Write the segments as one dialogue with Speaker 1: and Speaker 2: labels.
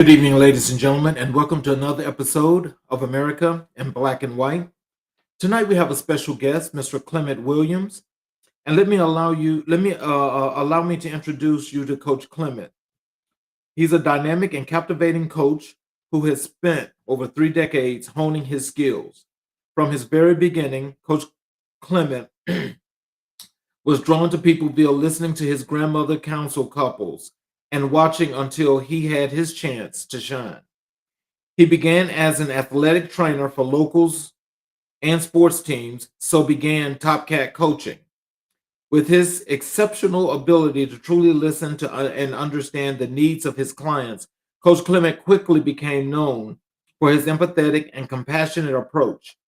Speaker 1: Good evening, ladies and gentlemen, and welcome to another episode of America in Black and White. Tonight we have a special guest, Mr. Clement Williams, and allow me to introduce you to Coach Clement. He's a dynamic and captivating coach who has spent over 3 decades honing his skills. From his very beginning, Coach Clement was drawn to people via listening to his grandmother counsel couples and watching until he had his chance to shine. He began as an athletic trainer for locals and sports teams, so began Top Cat coaching. With his exceptional ability to truly listen to and understand the needs of his clients, Coach Clement quickly became known for his empathetic and compassionate approach.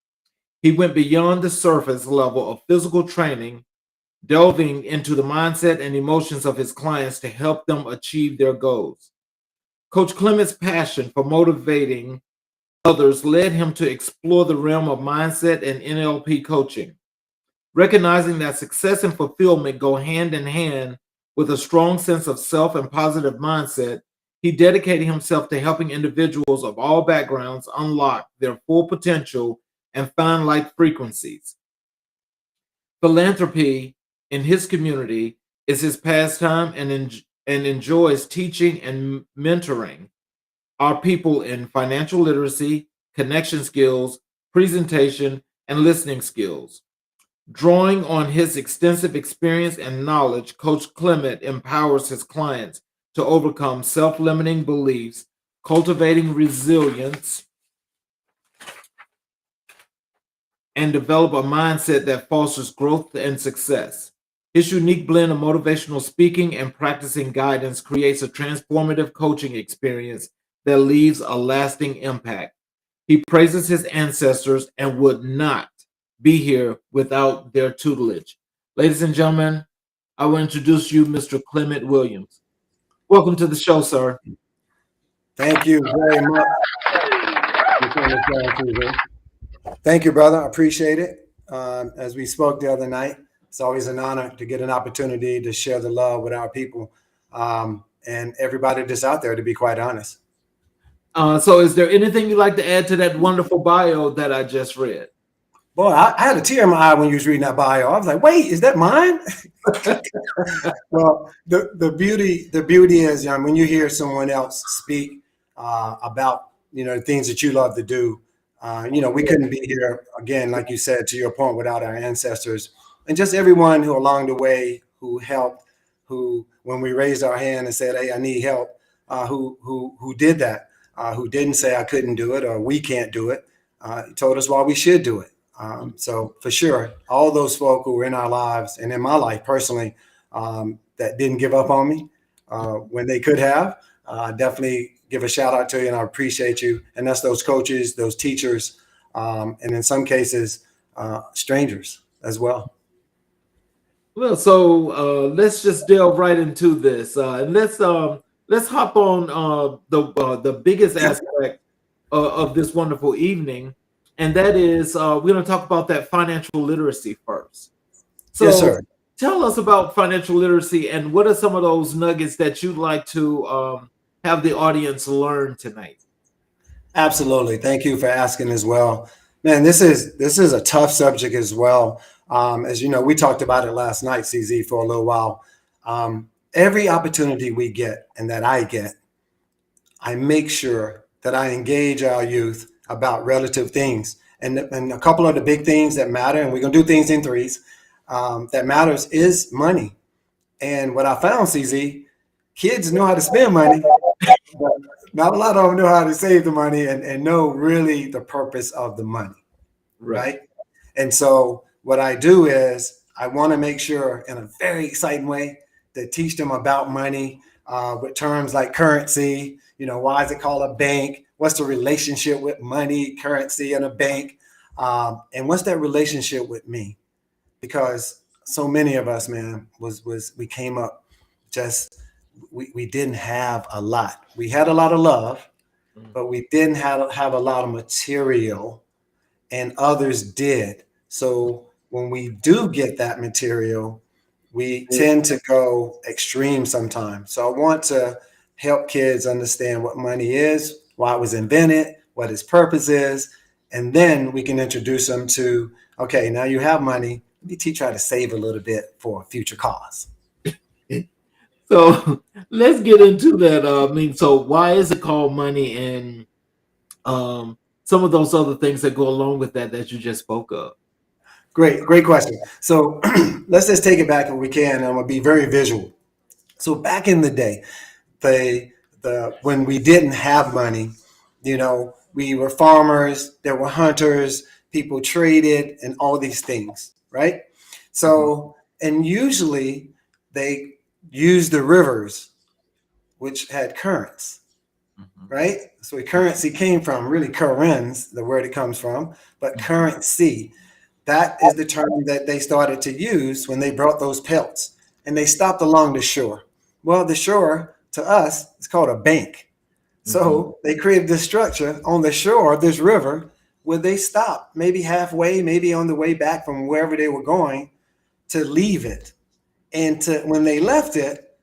Speaker 1: He went beyond the surface level of physical training, delving into the mindset and emotions of his clients to help them achieve their goals. Coach Clement's passion for motivating others led him to explore the realm of mindset and NLP coaching. Recognizing that success and fulfillment go hand in hand with a strong sense of self and positive mindset, he dedicated himself to helping individuals of all backgrounds unlock their full potential and find light frequencies. Philanthropy in his community is his pastime and enjoys teaching and mentoring our people in financial literacy, connection skills, presentation, and listening skills. Drawing on his extensive experience and knowledge, Coach Clement empowers his clients to overcome self limiting beliefs, cultivating resilience, and develop a mindset that fosters growth and success. His unique blend of motivational speaking and practicing guidance creates a transformative coaching experience that leaves a lasting impact. He praises his ancestors and would not be here without their tutelage. Ladies and gentlemen, I will introduce you, Mr. Clement Williams. Welcome to the show, sir.
Speaker 2: Thank you very much. Thank you, brother. I appreciate it. As we spoke the other night, it's always an honor to get an opportunity to share the love with our people and everybody that's out there, to be quite honest.
Speaker 1: So is there anything you'd like to add to that wonderful bio that I just read?
Speaker 2: Boy, I had a tear in my eye when you was reading that bio. I was like, wait, is that mine? Well, the beauty is, when you hear someone else speak about, things that you love to do, we couldn't be here, again, like you said, to your point, without our ancestors and just everyone who along the way who helped, who, when we raised our hand and said, hey, I need help, who did that, who didn't say I couldn't do it or we can't do it, told us why we should do it. So for sure, all those folk who were in our lives and in my life personally, that didn't give up on me when they could have, definitely give a shout out to you, and I appreciate you. And that's those coaches, those teachers, and in some cases, strangers as well.
Speaker 1: Well, so let's just delve right into this, and let's hop on the biggest aspect of this wonderful evening, and that is we're going to talk about that financial literacy first. So,
Speaker 2: yes, sir.
Speaker 1: Tell us about financial literacy, and what are some of those nuggets that you'd like to have the audience learn tonight?
Speaker 2: Absolutely. Thank you for asking as well. Man, this is a tough subject as well. As you know, we talked about it last night, CZ, for a little while. Every opportunity we get and that I get, I make sure that I engage our youth about relative things. And a couple of the big things that matter, and we're going to do things in threes, that matters is money. And what I found, CZ, kids know how to spend money, but not a lot of them know how to save the money and know really the purpose of the money, right? And so what I do is I want to make sure in a very exciting way to teach them about money with terms like currency. Why is it called a bank? What's the relationship with money, currency, and a bank? And what's that relationship with me? Because so many of us, man, we came up just we didn't have a lot. We had a lot of love, but we didn't have a lot of material, and others did. So when we do get that material, we tend to go extreme sometimes. So I want to help kids understand what money is, why it was invented, what its purpose is, and then we can introduce them to, okay, now you have money, let me teach you how to save a little bit for a future cause.
Speaker 1: So let's get into that. So why is it called money, and some of those other things that go along with that you just spoke of?
Speaker 2: Great question. So let's just take it back if we can. I'm gonna be very visual. So back in the day, the when we didn't have money, we were farmers, there were hunters, people traded, and all these things, right?
Speaker 1: Mhm,
Speaker 2: So, and usually they used the rivers, which had currents,
Speaker 1: mhm,
Speaker 2: right? So where currency came from, really currents, the word it comes from, but
Speaker 1: mhm,
Speaker 2: currency. That is the term that they started to use when they brought those pelts, and they stopped along the shore. Well, the shore to us is called a bank.
Speaker 1: mhm,
Speaker 2: So they created this structure on the shore of this river where they stopped, maybe halfway, maybe on the way back from wherever they were going to leave it. And when they left it,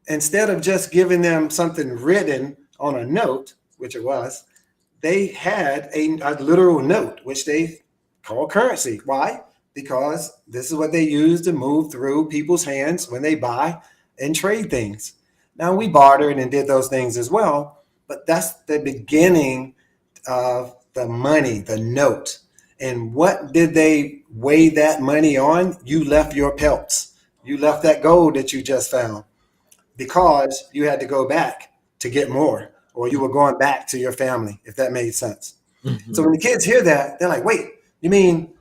Speaker 2: instead of just giving them something written on a note, which it was, they had a literal note, which they call currency. Why? Because this is what they use to move through people's hands when they buy and trade things. Now, we bartered and did those things as well, but that's the beginning of the money, the note. And what did they weigh that money on? You left your pelts. You left that gold that you just found because you had to go back to get more, or you were going back to your family, if that made sense. So
Speaker 1: mhm.
Speaker 2: when the kids hear that, they're like, wait, you mean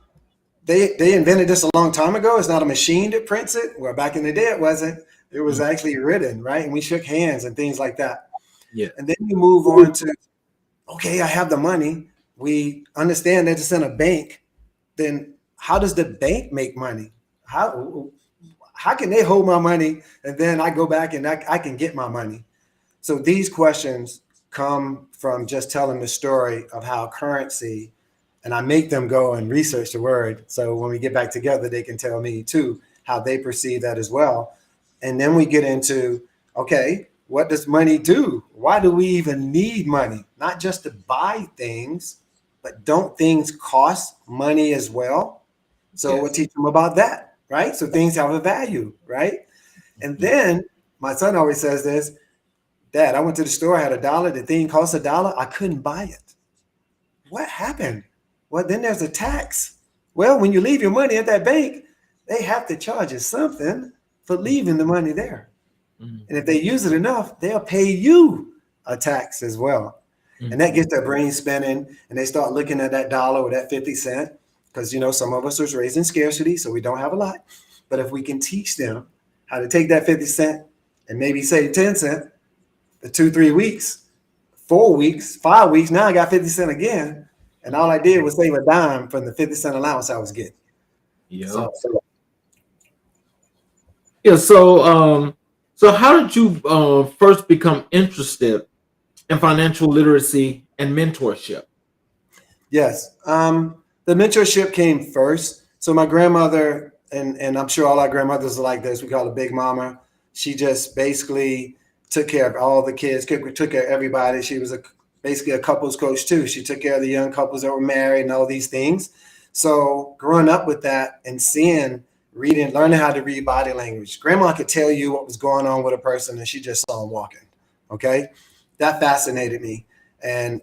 Speaker 2: they invented this a long time ago? It's not a machine that prints it? Well, back in the day, it wasn't. It was
Speaker 1: Mhm.
Speaker 2: actually written, right? And we shook hands and things like that.
Speaker 1: Yeah.
Speaker 2: And then you move on to, okay, I have the money. We understand that it's in a bank. Then how does the bank make money? How can they hold my money and then I go back and I can get my money? So these questions come from just telling the story of how currency, and I make them go and research the word. So when we get back together, they can tell me too how they perceive that as well. And then we get into, okay, what does money do? Why do we even need money? Not just to buy things, but don't things cost money as well? So we'll
Speaker 1: Yes.
Speaker 2: teach them about that, right? So things have a value, right? And
Speaker 1: Mhm.
Speaker 2: then my son always says this, Dad, I went to the store, I had $1, the thing cost $1, I couldn't buy it. What happened? Well, then there's a tax. Well, when you leave your money at that bank, they have to charge you something for leaving the money there. And if
Speaker 1: Mhm.
Speaker 2: they use it enough, they'll pay you a tax as well. And that
Speaker 1: Mhm.
Speaker 2: gets their brain spinning, and they start looking at that dollar or that 50 cent. Because, some of us are raised in scarcity, so we don't have a lot. But if we can teach them how to take that 50 cent and maybe save 10 cent for 2, 3 weeks, 4 weeks, 5 weeks. Now I got 50 cent again. And all I did was save a dime from the 50 cent allowance I was getting.
Speaker 1: Yeah.
Speaker 2: So
Speaker 1: Yeah. So how did you first become interested in financial literacy and mentorship?
Speaker 2: yes, the mentorship came first. So my grandmother, and I'm sure all our grandmothers are like this. We call her Big Mama. She just basically took care of all the kids, took care of everybody. She was basically a couples coach too. She took care of the young couples that were married and all these things. So growing up with that and seeing, reading, learning how to read body language, grandma could tell you what was going on with a person, and she just saw them walking. Okay, that fascinated me, and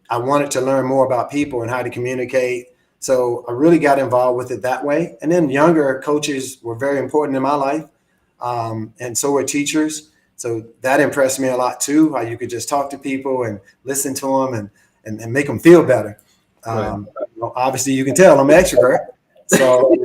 Speaker 2: I wanted to learn more about people and how to communicate. So I really got involved with it that way. And then younger coaches were very important in my life, and so were teachers. So that impressed me a lot too. How you could just talk to people and listen to them and make them feel better.
Speaker 1: Right.
Speaker 2: Obviously, you can tell I'm an extrovert, so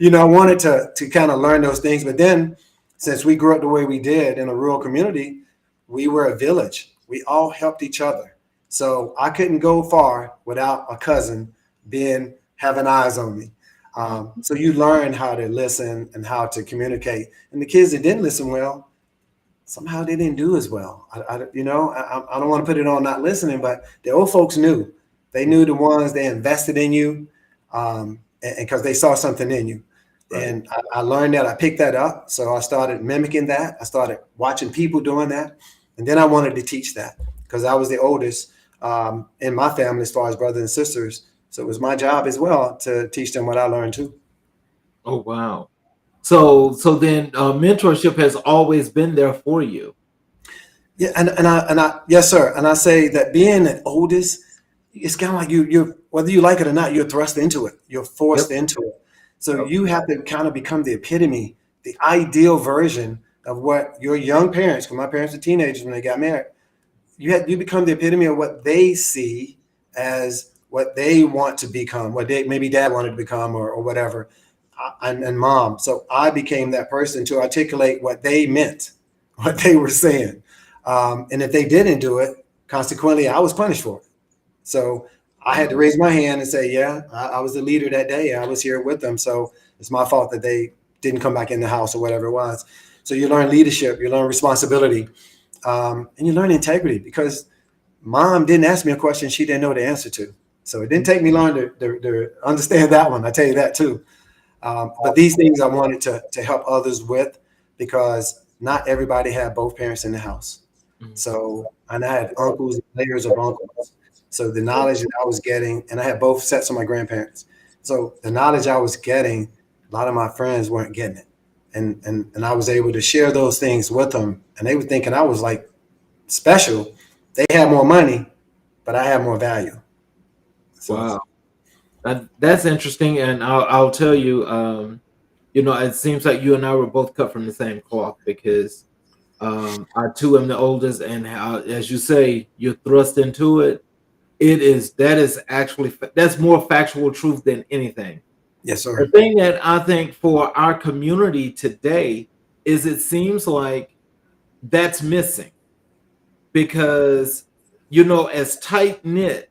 Speaker 2: I wanted to kind of learn those things. But then, since we grew up the way we did in a rural community, we were a village. We all helped each other. So I couldn't go far without a cousin being having eyes on me. So you learn how to listen and how to communicate. And the kids that didn't listen well, somehow they didn't do as well. I don't want to put it on not listening, but the old folks knew. They knew the ones they invested in you, and because they saw something in you.
Speaker 1: Right.
Speaker 2: And I learned that. I picked that up. So I started mimicking that. I started watching people doing that. And then I wanted to teach that because I was the oldest in my family as far as brothers and sisters. So it was my job as well to teach them what I learned too.
Speaker 1: Oh wow. So then mentorship has always been there for you.
Speaker 2: Yeah, and I yes, sir. And I say that being the oldest, it's kind of like you're whether you like it or not, you're thrust into it. You're
Speaker 1: Yep.
Speaker 2: forced into it. So
Speaker 1: Yep.
Speaker 2: you have to kind of become the epitome, the ideal version of what your young parents, because my parents were teenagers when they got married, you become the epitome of what they see as what they want to become, what they maybe dad wanted to become or whatever, and mom. So I became that person to articulate what they meant, what they were saying, and if they didn't do it, consequently, I was punished for it. So I had to
Speaker 1: Wow.
Speaker 2: raise my hand and say, yeah, I was the leader that day. I was here with them, so it's my fault that they didn't come back in the house or whatever it was. So you learn leadership, you learn responsibility, and you learn integrity because mom didn't ask me a question she didn't know the answer to. So it didn't take me long to understand that one. I tell you that too. But these things I wanted to help others with because not everybody had both parents in the house.
Speaker 1: Mhm.
Speaker 2: So, and I had uncles and layers of uncles. So the knowledge that I was getting, and I had both sets of my grandparents. So the knowledge I was getting, a lot of my friends weren't getting it. And I was able to share those things with them. And they were thinking I was like special. They had more money, but I had more value. So
Speaker 1: Wow. That's interesting, and I'll tell you, it seems like you and I were both cut from the same cloth because I too am the oldest, and how, as you say, you're thrust into it. That is actually that's more factual truth than anything.
Speaker 2: yes,
Speaker 1: The
Speaker 2: sir.
Speaker 1: thing that I think for our community today is it seems like that's missing because as tight knit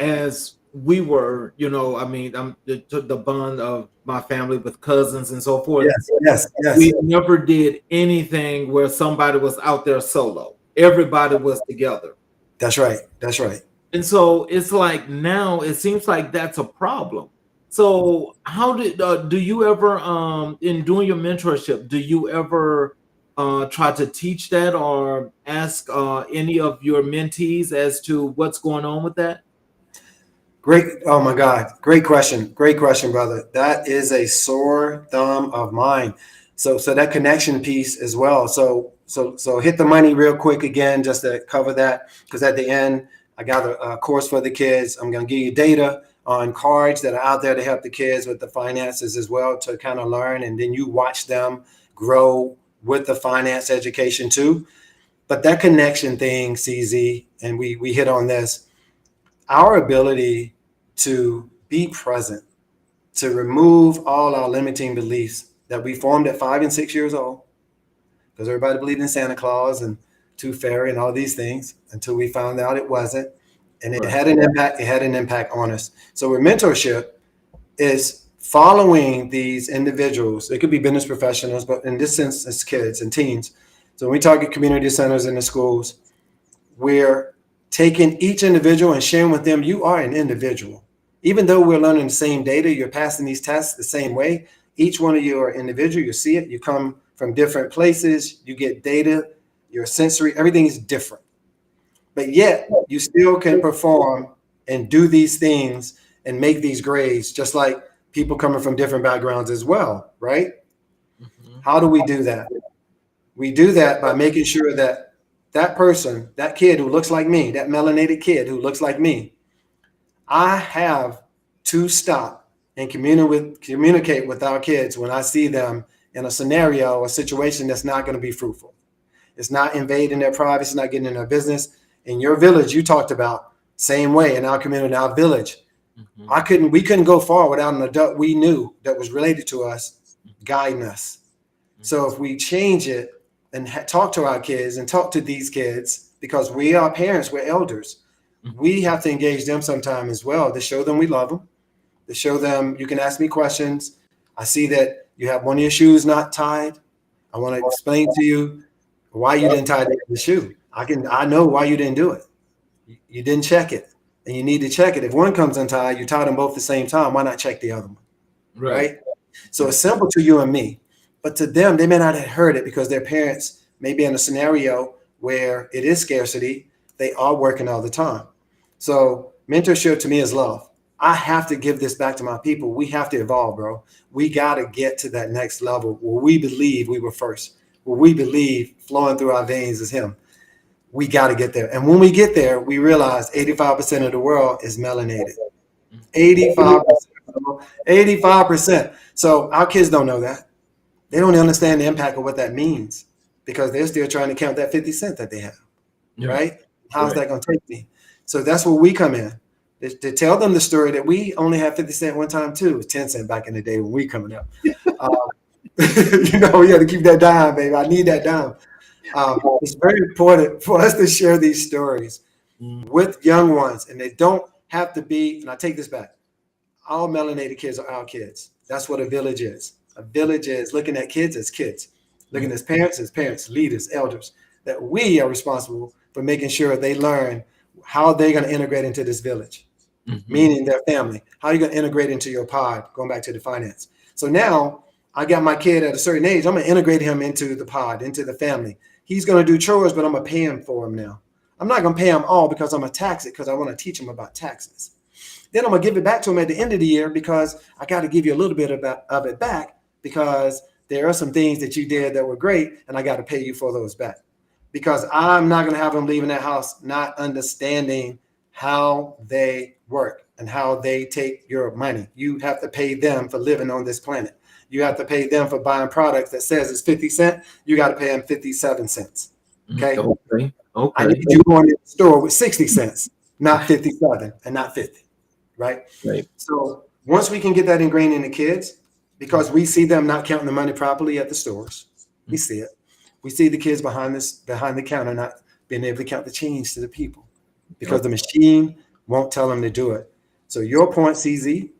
Speaker 1: as we were, I mean, the bond of my family with cousins and so forth.
Speaker 2: Yes, yes, yes.
Speaker 1: We never did anything where somebody was out there solo. Everybody was together.
Speaker 2: That's right. That's right.
Speaker 1: And so it's like now it seems like that's a problem. So how do you ever in doing your mentorship, do you ever try to teach that or ask any of your mentees as to what's going on with that?
Speaker 2: Great. Oh my God. Great question. Great question, brother. That is a sore thumb of mine. So that connection piece as well. So hit the money real quick again, just to cover that. Because at the end, I got a course for the kids. I'm going to give you data on cards that are out there to help the kids with the finances as well to kind of learn. And then you watch them grow with the finance education too. But that connection thing, CZ, and we hit on this, our ability to be present, to remove all our limiting beliefs that we formed at 5 and 6 years old, because everybody believed in Santa Claus and Tooth Fairy and all these things until we found out it wasn't. And it
Speaker 1: Right.
Speaker 2: had an impact. It had an impact on us. So with mentorship is following these individuals. It could be business professionals, but in this sense, it's kids and teens. So when we target community centers in the schools, we're taking each individual and sharing with them, you are an individual. Even though we're learning the same data, you're passing these tests the same way. Each one of you are individual. You see it. You come from different places. You get data. Your sensory, everything is different. But yet, you still can perform and do these things and make these grades, just like people coming from different backgrounds as well, right?
Speaker 1: Mhm.
Speaker 2: How do we do that? We do that by making sure that that person, that kid who looks like me, that melanated kid who looks like me, I have to stop and communicate with our kids when I see them in a scenario or situation that's not going to be fruitful. It's not invading their privacy, it's not getting in their business. In your village, you talked about same way in our community, our village.
Speaker 1: Mhm.
Speaker 2: We couldn't go far without an adult we knew that was related to us guiding us. So if we change it and talk to our kids and talk to these kids, because we are parents, we're elders,
Speaker 1: Mhm.
Speaker 2: we have to engage them sometime as well to show them we love them, to show them you can ask me questions. I see that you have one of your shoes not tied. I want to explain to you why you didn't tie the shoe. I know why you didn't do it. You didn't check it, and you need to check it. If one comes untied, you tie them both at the same time. Why not check the other one,
Speaker 1: Right.
Speaker 2: right? So it's simple to you and me, but to them, they may not have heard it because their parents may be in a scenario where it is scarcity. They are working all the time. So mentorship to me is love. I have to give this back to my people. We have to evolve, bro. We got to get to that next level where we believe we were first, where we believe flowing through our veins is him. We got to get there. And when we get there, we realize 85% of the world is melanated. 85%. 85%. So our kids don't know that. They don't understand the impact of what that means because they're still trying to count that 50 cent that they have, right? How's that going to take me? So that's where we come in to tell them the story that we only had 50 cent one time too. It was 10 cent back in the day when we coming up. We got to keep that dime, baby. I need that dime. It's very important for us to share these stories with young ones, and they don't have to be, and I take this back, all melanated kids are our kids. That's what a village is. A village is looking at kids as kids, looking at parents, leaders, elders, that we are responsible for making sure they learn how they're going to integrate into this village, meaning their family. How are you going to integrate into your pod, going back to the finance. So now I got my kid at a certain age. I'm going to integrate him into the pod, into the family. He's going to do chores, but I'm going to pay him for him now. I'm not going to pay him all because I'm going to tax it because I want to teach him about taxes. Then I'm going to give it back to him at the end of the year because I got to give you a little bit of it back because there are some things that you did that were great and I got to pay you for those back. Because I'm not going to have them leaving that house not understanding how they work and how they take your money. You have to pay them for living on this planet. You have to pay them for buying products that says it's 50 cents. You got to pay them 57 cents. Okay. I need you going to the store with 60 cents, not 57 and not 50. Right. So once we can get that ingrained in the kids, because we see them not counting the money properly at the stores, we see it. We see the kids behind the counter not being able to count the change to the people because the machine won't tell them to do it. So your point, CZ,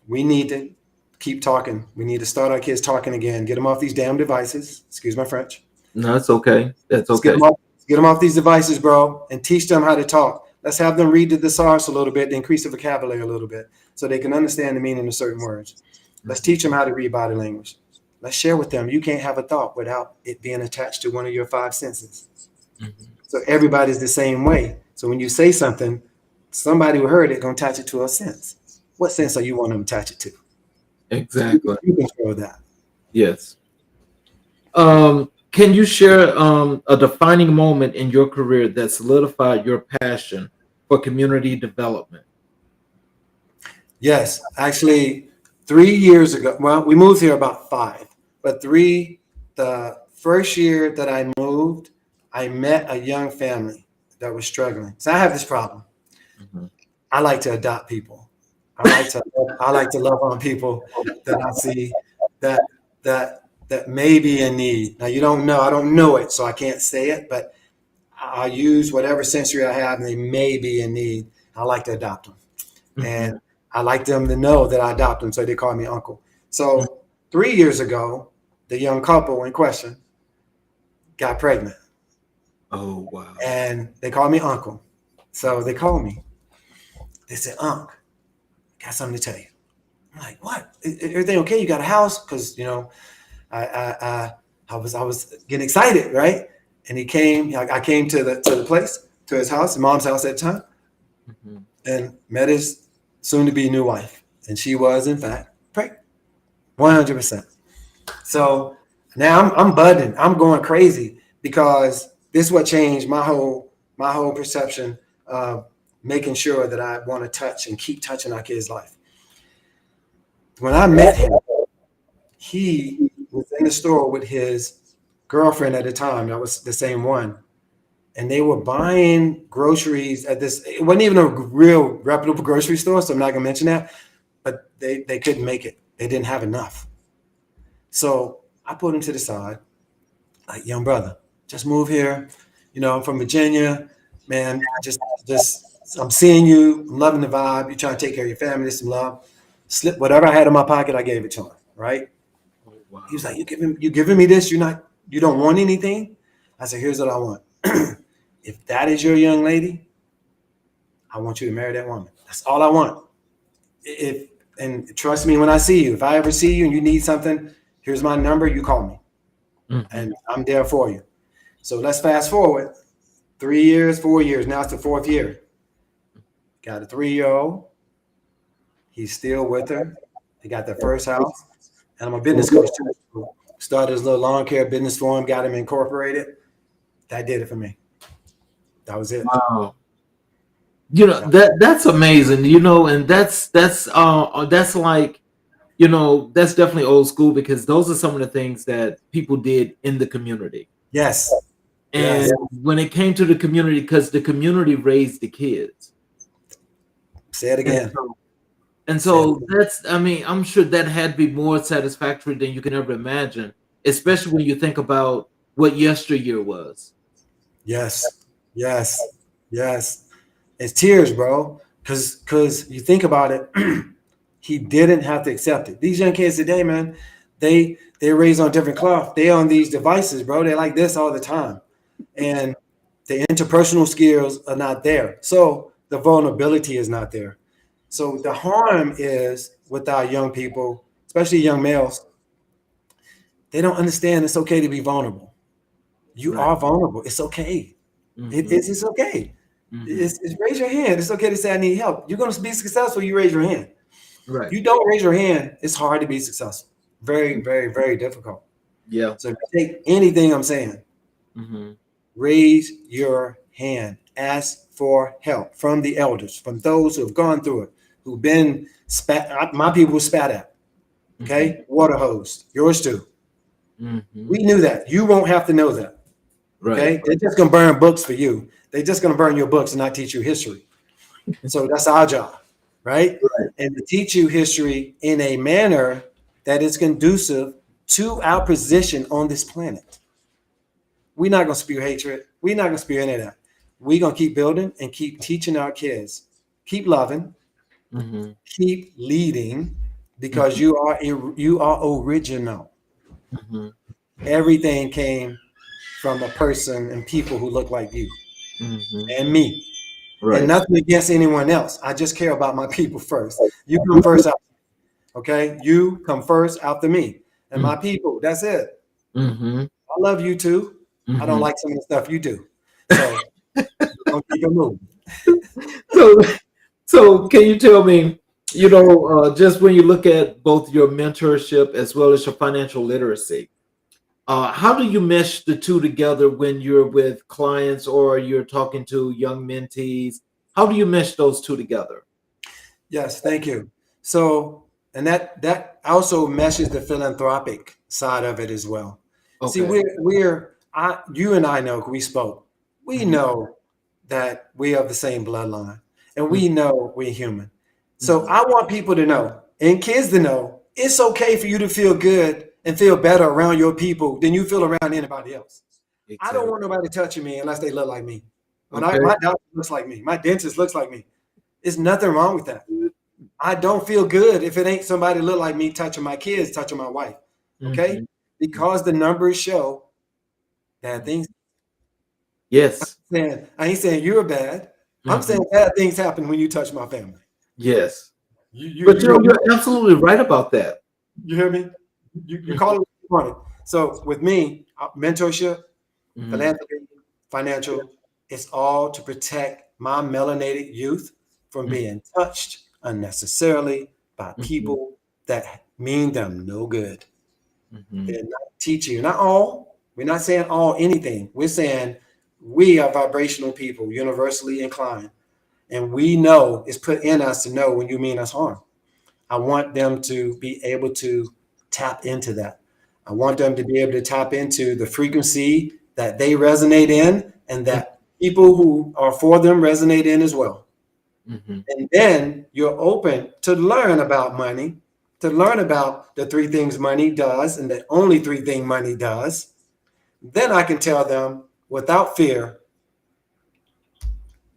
Speaker 2: we need to keep talking. We need to start our kids talking again. Get them off these damn devices. Excuse my French.
Speaker 1: No, that's okay. That's okay.
Speaker 2: Get them off these devices, bro, and teach them how to talk. Let's have them read the thesaurus a little bit, to increase the vocabulary a little bit so they can understand the meaning of certain words. Let's teach them how to read body language. Let's share with them. You can't have a thought without it being attached to one of your five senses. So everybody's the same way. So when you say something, somebody who heard it going to attach it to a sense. What sense are you want them to attach it to?
Speaker 1: Exactly.
Speaker 2: You control that.
Speaker 1: Yes. Can you share a defining moment in your career that solidified your passion for community development?
Speaker 2: Yes, actually, 3 years ago. Well, we moved here about 5, but the first year that I moved, I met a young family that was struggling. So I have this problem. I like to adopt people. I like to love on people that I see that may be in need. Now you don't know, I don't know it, so I can't say it, but I'll use whatever sensory I have and they may be in need. I like to adopt them. And I like them to know that I adopt them, so they call me uncle. So 3 years ago, the young couple in question got pregnant.
Speaker 1: Oh, wow.
Speaker 2: And they called me uncle. So they called me. They said, Unc, got something to tell you. I'm like, what? Everything okay? You got a house? Because, I was getting excited, right? And he came. I came to the place, to his house, mom's house at the time, and met his soon-to-be new wife, and she was, in fact, pregnant, 100%. So now I'm budding. I'm going crazy because this is what changed my whole perception of making sure that I want to touch and keep touching our kids' life. When I met him, he was in the store with his girlfriend at the time. That was the same one. And they were buying groceries at this. It wasn't even a real reputable grocery store, so I'm not going to mention that. But they couldn't make it. They didn't have enough. So I put him to the side, like, young brother, just move here. I'm from Virginia. Man, just I'm seeing you. I'm loving the vibe. You're trying to take care of your family, some love. Slip whatever I had in my pocket, I gave it to him, right?
Speaker 1: Oh, wow.
Speaker 2: He was like, you giving me this? You don't want anything? I said, here's what I want. If that is your young lady, I want you to marry that woman. That's all I want. And trust me when I see you. If I ever see you and you need something, here's my number. You call me, and I'm there for you. So let's fast forward 3 years, 4 years. Now it's the 4th year. Got a 3-year-old. He's still with her. They got their first house, and I'm a business coach too. Started his little lawn care business for him. Got him incorporated. That did it for me. That was it.
Speaker 1: Wow. You know, that's amazing, you know, and that's like, you know, that's definitely old school, because those are some of the things that people did in the community.
Speaker 2: Yes.
Speaker 1: And
Speaker 2: Yes.
Speaker 1: when it came to the community, because the community raised the kids.
Speaker 2: Say it again.
Speaker 1: And so that's, I mean, I'm sure that had to be more satisfactory than you can ever imagine, especially when you think about what yesteryear was.
Speaker 2: Yes. Yes. Yes. It's tears, bro. Because you think about it, he didn't have to accept it. These young kids today, man, they're raised on different cloth. They on these devices, bro. They're like this all the time. And the interpersonal skills are not there. So the vulnerability is not there. So the harm is with our young people, especially young males, they don't understand it's okay to be vulnerable. You are vulnerable. It's okay. It's okay. It's raise your hand. It's okay to say I need help. You're going to be successful. You raise your hand.
Speaker 1: Right.
Speaker 2: You don't raise your hand, it's hard to be successful. Very, very, very difficult.
Speaker 1: Yeah.
Speaker 2: So if you take anything I'm saying, raise your hand. Ask for help from the elders, from those who have gone through it, who've been spat. My people were spat at. Okay, water hose. Yours too. We knew that. You won't have to know that. Okay, they're just gonna burn books for you. They're just gonna burn your books and not teach you history. So that's our job, right? And to teach you history in a manner that is conducive to our position on this planet. We're not gonna spew hatred. We're not gonna spew any of that. We're gonna keep building and keep teaching our kids. Keep loving. Keep leading, because you are original. Everything came from a person and people who look like you and me. And nothing against anyone else. I just care about my people first. You come first after me. Okay? You come first after me. And my people, that's it. I love you too. I don't like some of the stuff you do. So don't keep it moving.
Speaker 1: So can you tell me, you know, just when you look at both your mentorship as well as your financial literacy, how do you mesh the two together when you're with clients or you're talking to young mentees? How do you mesh those two together?
Speaker 2: Yes, thank you. So, and that also meshes the philanthropic side of it as well. See, you and I know, we spoke. We know that we have the same bloodline, and we know we're human. So I want people to know, and kids to know, it's okay for you to feel good and feel better around your people than you feel around anybody else. I don't want nobody touching me unless they look like me. When my doctor looks like me, my dentist looks like me. There's nothing wrong with that. I don't feel good if it ain't somebody look like me touching my kids, touching my wife. Okay? Because the numbers show bad things.
Speaker 1: Yes.
Speaker 2: I ain't saying you're bad. I'm saying bad things happen when you touch my family.
Speaker 1: Yes. But you're absolutely right about that.
Speaker 2: You hear me? You call it what you want it. So with me, mentorship, philanthropy, financial, it's all to protect my melanated youth from being touched unnecessarily by people that mean them no good. They're not teaching you. Not all. We're not saying all anything. We're saying we are vibrational people, universally inclined. And we know it's put in us to know when you mean us harm. I want them to be able to tap into that. I want them to be able to tap into the frequency that they resonate in, and that people who are for them resonate in as well. And then you're open to learn about money, to learn about the 3 things money does, and the only 3 things money does. Then I can tell them without fear,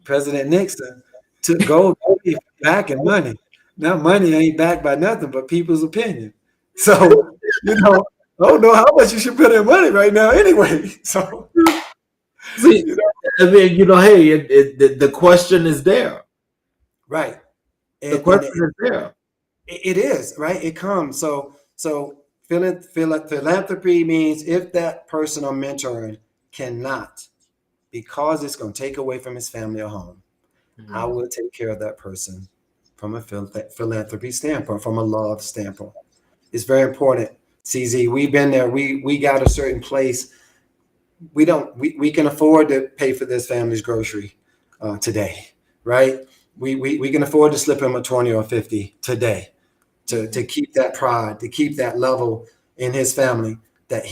Speaker 2: President Nixon took gold back in money. Now money ain't backed by nothing but people's opinion. So, you know, I don't know how much you should put in money right now anyway. So,
Speaker 1: see, I mean, you know, hey, the question is there.
Speaker 2: Right.
Speaker 1: The question is there.
Speaker 2: It is, right? It comes. So philanthropy means if that person I'm mentoring cannot, because it's going to take away from his family or home, I
Speaker 1: Mhm.
Speaker 2: will take care of that person from a philanthropy standpoint, from a love standpoint. It's very important. CZ, we've been there. We got a certain place. We can afford to pay for this family's grocery today, right? We can afford to slip him a 20 or 50 today to
Speaker 1: Mhm.
Speaker 2: keep that pride, to keep that level in his family that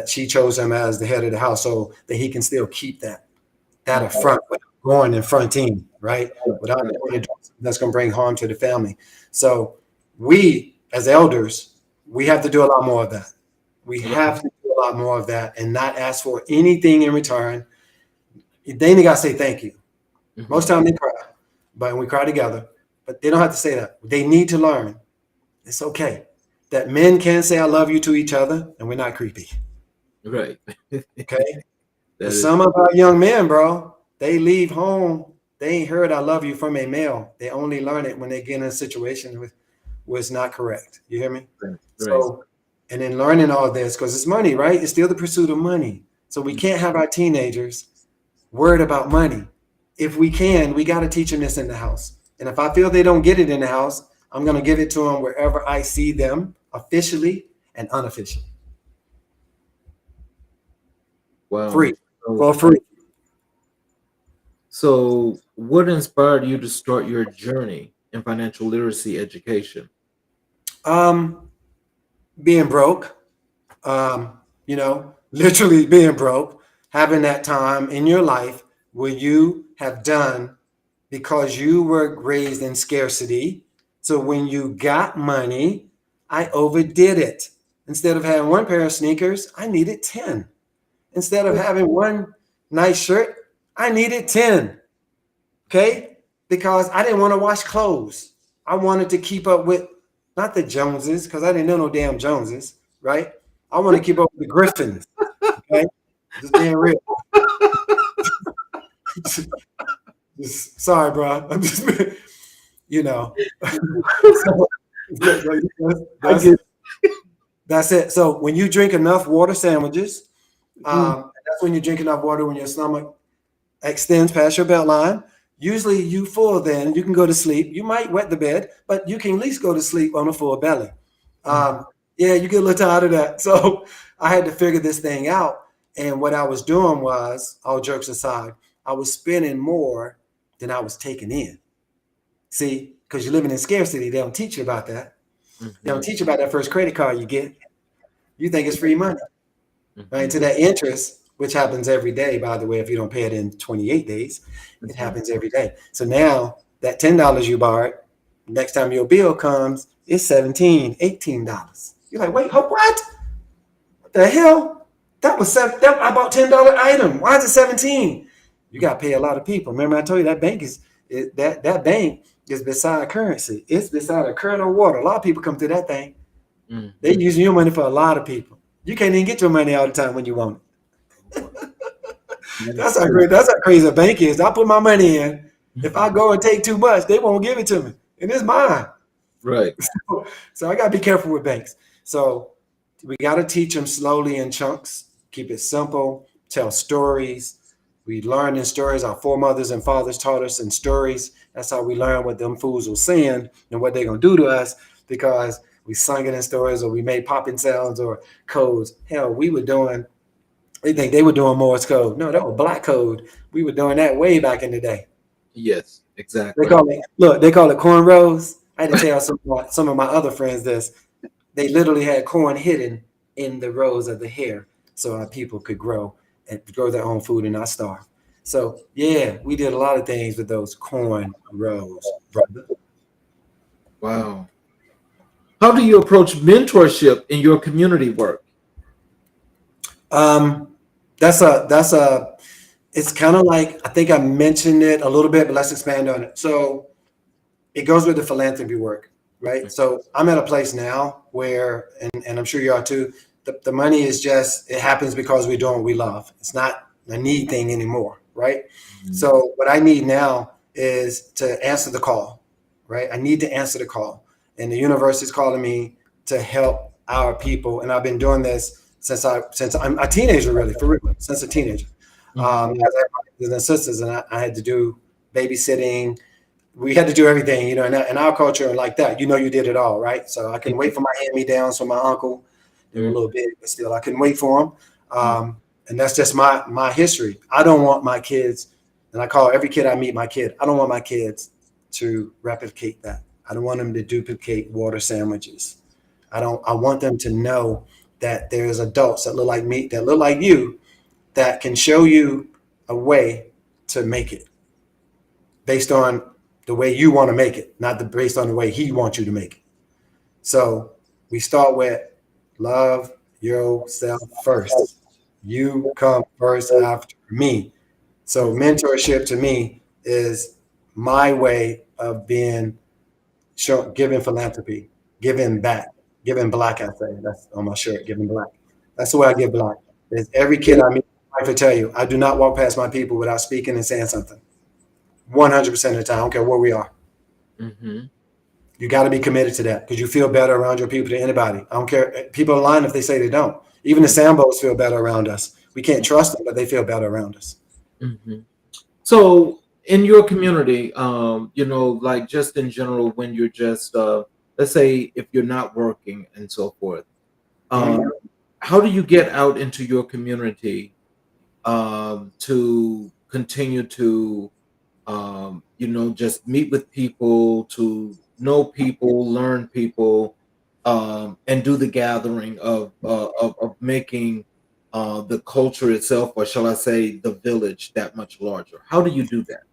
Speaker 2: she chose him as the head of the household, that he can still keep that up
Speaker 1: Mhm.
Speaker 2: front without going in frontine, right? Without
Speaker 1: Right.
Speaker 2: doing it that's going to bring harm to the family. So we as elders, we have to do a lot more of that. We
Speaker 1: Right.
Speaker 2: have to do a lot more of that and not ask for anything in return. They ain't got to say thank you. Most
Speaker 1: Mhm.
Speaker 2: time they cry, but we cry together. But they don't have to say that. They need to learn. It's okay that men can say I love you to each other, and we're not creepy.
Speaker 1: Right.
Speaker 2: Okay. But
Speaker 1: That is
Speaker 2: some of our young men, bro, they leave home. They ain't heard I love you from a male. They only learn it when they get in a situation where it's not correct. You hear me?
Speaker 1: right. Right.
Speaker 2: So, and then learning all this, because it's money, right? It's still the pursuit of money. So we can't have our teenagers worried about money. If we can, we got to teach them this in the house. And if I feel they don't get it in the house, I'm going to give it to them wherever I see them, officially and unofficially.
Speaker 1: Wow.
Speaker 2: Free.
Speaker 1: So,
Speaker 2: For free.
Speaker 1: so what inspired you to start your journey in financial literacy education?
Speaker 2: Um, Being broke, literally being broke, having that time in your life where you have done because you were raised in scarcity. So when you got money, I overdid it. Instead of having one pair of sneakers, I needed 10. Instead of having one nice shirt, I needed 10. Okay? Because I didn't want to wash clothes. I wanted to keep up with not the Joneses, because I didn't know no damn Joneses, right? I want to keep up with the Griffins. Okay? Just being real. Sorry, bro. I'm just you know. So
Speaker 1: I
Speaker 2: that's
Speaker 1: get.
Speaker 2: that's it. So when you drink enough water sandwiches,
Speaker 1: Mm.
Speaker 2: that's when you drink enough water when your stomach extends past your belt line. Usually you full then, you can go to sleep. You might wet the bed, but you can at least go to sleep on a full belly.
Speaker 1: Mhm.
Speaker 2: Yeah, you get a little tired of that. So I had to figure this thing out. And what I was doing was, all jokes aside, I was spending more than I was taking in. See, because you're living in scarcity, they don't teach you about that. They don't
Speaker 1: Mhm.
Speaker 2: teach you about that first credit card you get. You think it's free money, right? To
Speaker 1: Mhm.
Speaker 2: that interest, which happens every day, by the way, if you don't pay it in 28 days, it
Speaker 1: Mhm.
Speaker 2: happens every day. So now that $10 you borrowed, next time your bill comes, it's 17, $18. You're like, wait, what? What the hell? That was seven. I bought $10 item. Why is it 17? You got to pay a lot of people. Remember, I told you that bank that bank is beside currency. It's beside a current of water. A lot of people come through that thing. They
Speaker 1: Mhm.
Speaker 2: using your money for a lot of people. You can't even get your money all the time when you want it.
Speaker 1: That is
Speaker 2: That's how
Speaker 1: true.
Speaker 2: great. That's how crazy a bank is. I put my money in. If I
Speaker 1: Mhm.
Speaker 2: go and take too much, they won't give it to me, and it's mine.
Speaker 1: Right.
Speaker 2: So I got to be careful with banks. So we got to teach them slowly in chunks. Keep it simple. Tell stories. We learn in stories. Our foremothers and fathers taught us in stories. That's how we learn what them fools will sin and what they're gonna do to us because we sung it in stories or we made popping sounds or codes. Hell, we were doing. They think they were doing Morse code. No, that was black code. We were doing that way back in the day.
Speaker 1: Yes.
Speaker 2: They
Speaker 1: Exactly.
Speaker 2: call it look. They call it cornrows. I had to tell some of my other friends this. They literally had corn hidden in the rows of the hair, so our people could grow and grow their own food and not starve. So yeah, we did a lot of things with those corn rows, brother.
Speaker 1: Wow. How do you approach mentorship in your community work?
Speaker 2: Um, that's a. It's kind of like I think I mentioned it a little bit, but let's expand on it. So it goes with the philanthropy work, right? So I'm at a place now where, and I'm sure you are too, the money is just, it happens because we're doing what we love. It's not a need thing anymore, right?
Speaker 1: Mhm.
Speaker 2: So what I need now is to answer the call, right? I need to answer the call. and the universe is calling me to help our people. And I've been doing this since I'm a teenager, really, for real, since a teenager.
Speaker 1: Mhm.
Speaker 2: As I had brothers and sisters, and I had to do babysitting. We had to do everything, in our culture like that. You did it all, right? So I couldn't wait for my hand-me-downs from my uncle. They were a little big, but still, I couldn't wait for them. And that's just my history. I don't want my kids, and I call every kid I meet my kid. I don't want my kids to replicate that. I don't want them to duplicate water sandwiches. I want them to know that there's adults that look like me, that look like you, that can show you a way to make it based on the way you want to make it, not based on the way he wants you to make it. So we start with love yourself first. You come first after me. So mentorship to me is my way of giving philanthropy, giving back, giving black. I say that's on my shirt, giving black. That's the way I give black. Is every kid I meet, I can tell you, I do not walk past my people without speaking and saying something. 100% of the time, I don't care where we are.
Speaker 1: Mhm.
Speaker 2: You got to be committed to that because you feel better around your people than anybody. I don't care. People are lying if they say they don't. Even the Sambos feel better around us. We can't trust them, but they feel better around us.
Speaker 1: Mhm. So in your community, like just in general, when you're just let's say if you're not working and so forth,
Speaker 2: Mhm.
Speaker 1: um, how do you get out into your community to continue to just meet with people, to know people, learn people, and do the gathering of making the culture itself, or shall I say, the village, that much larger? How do you do that?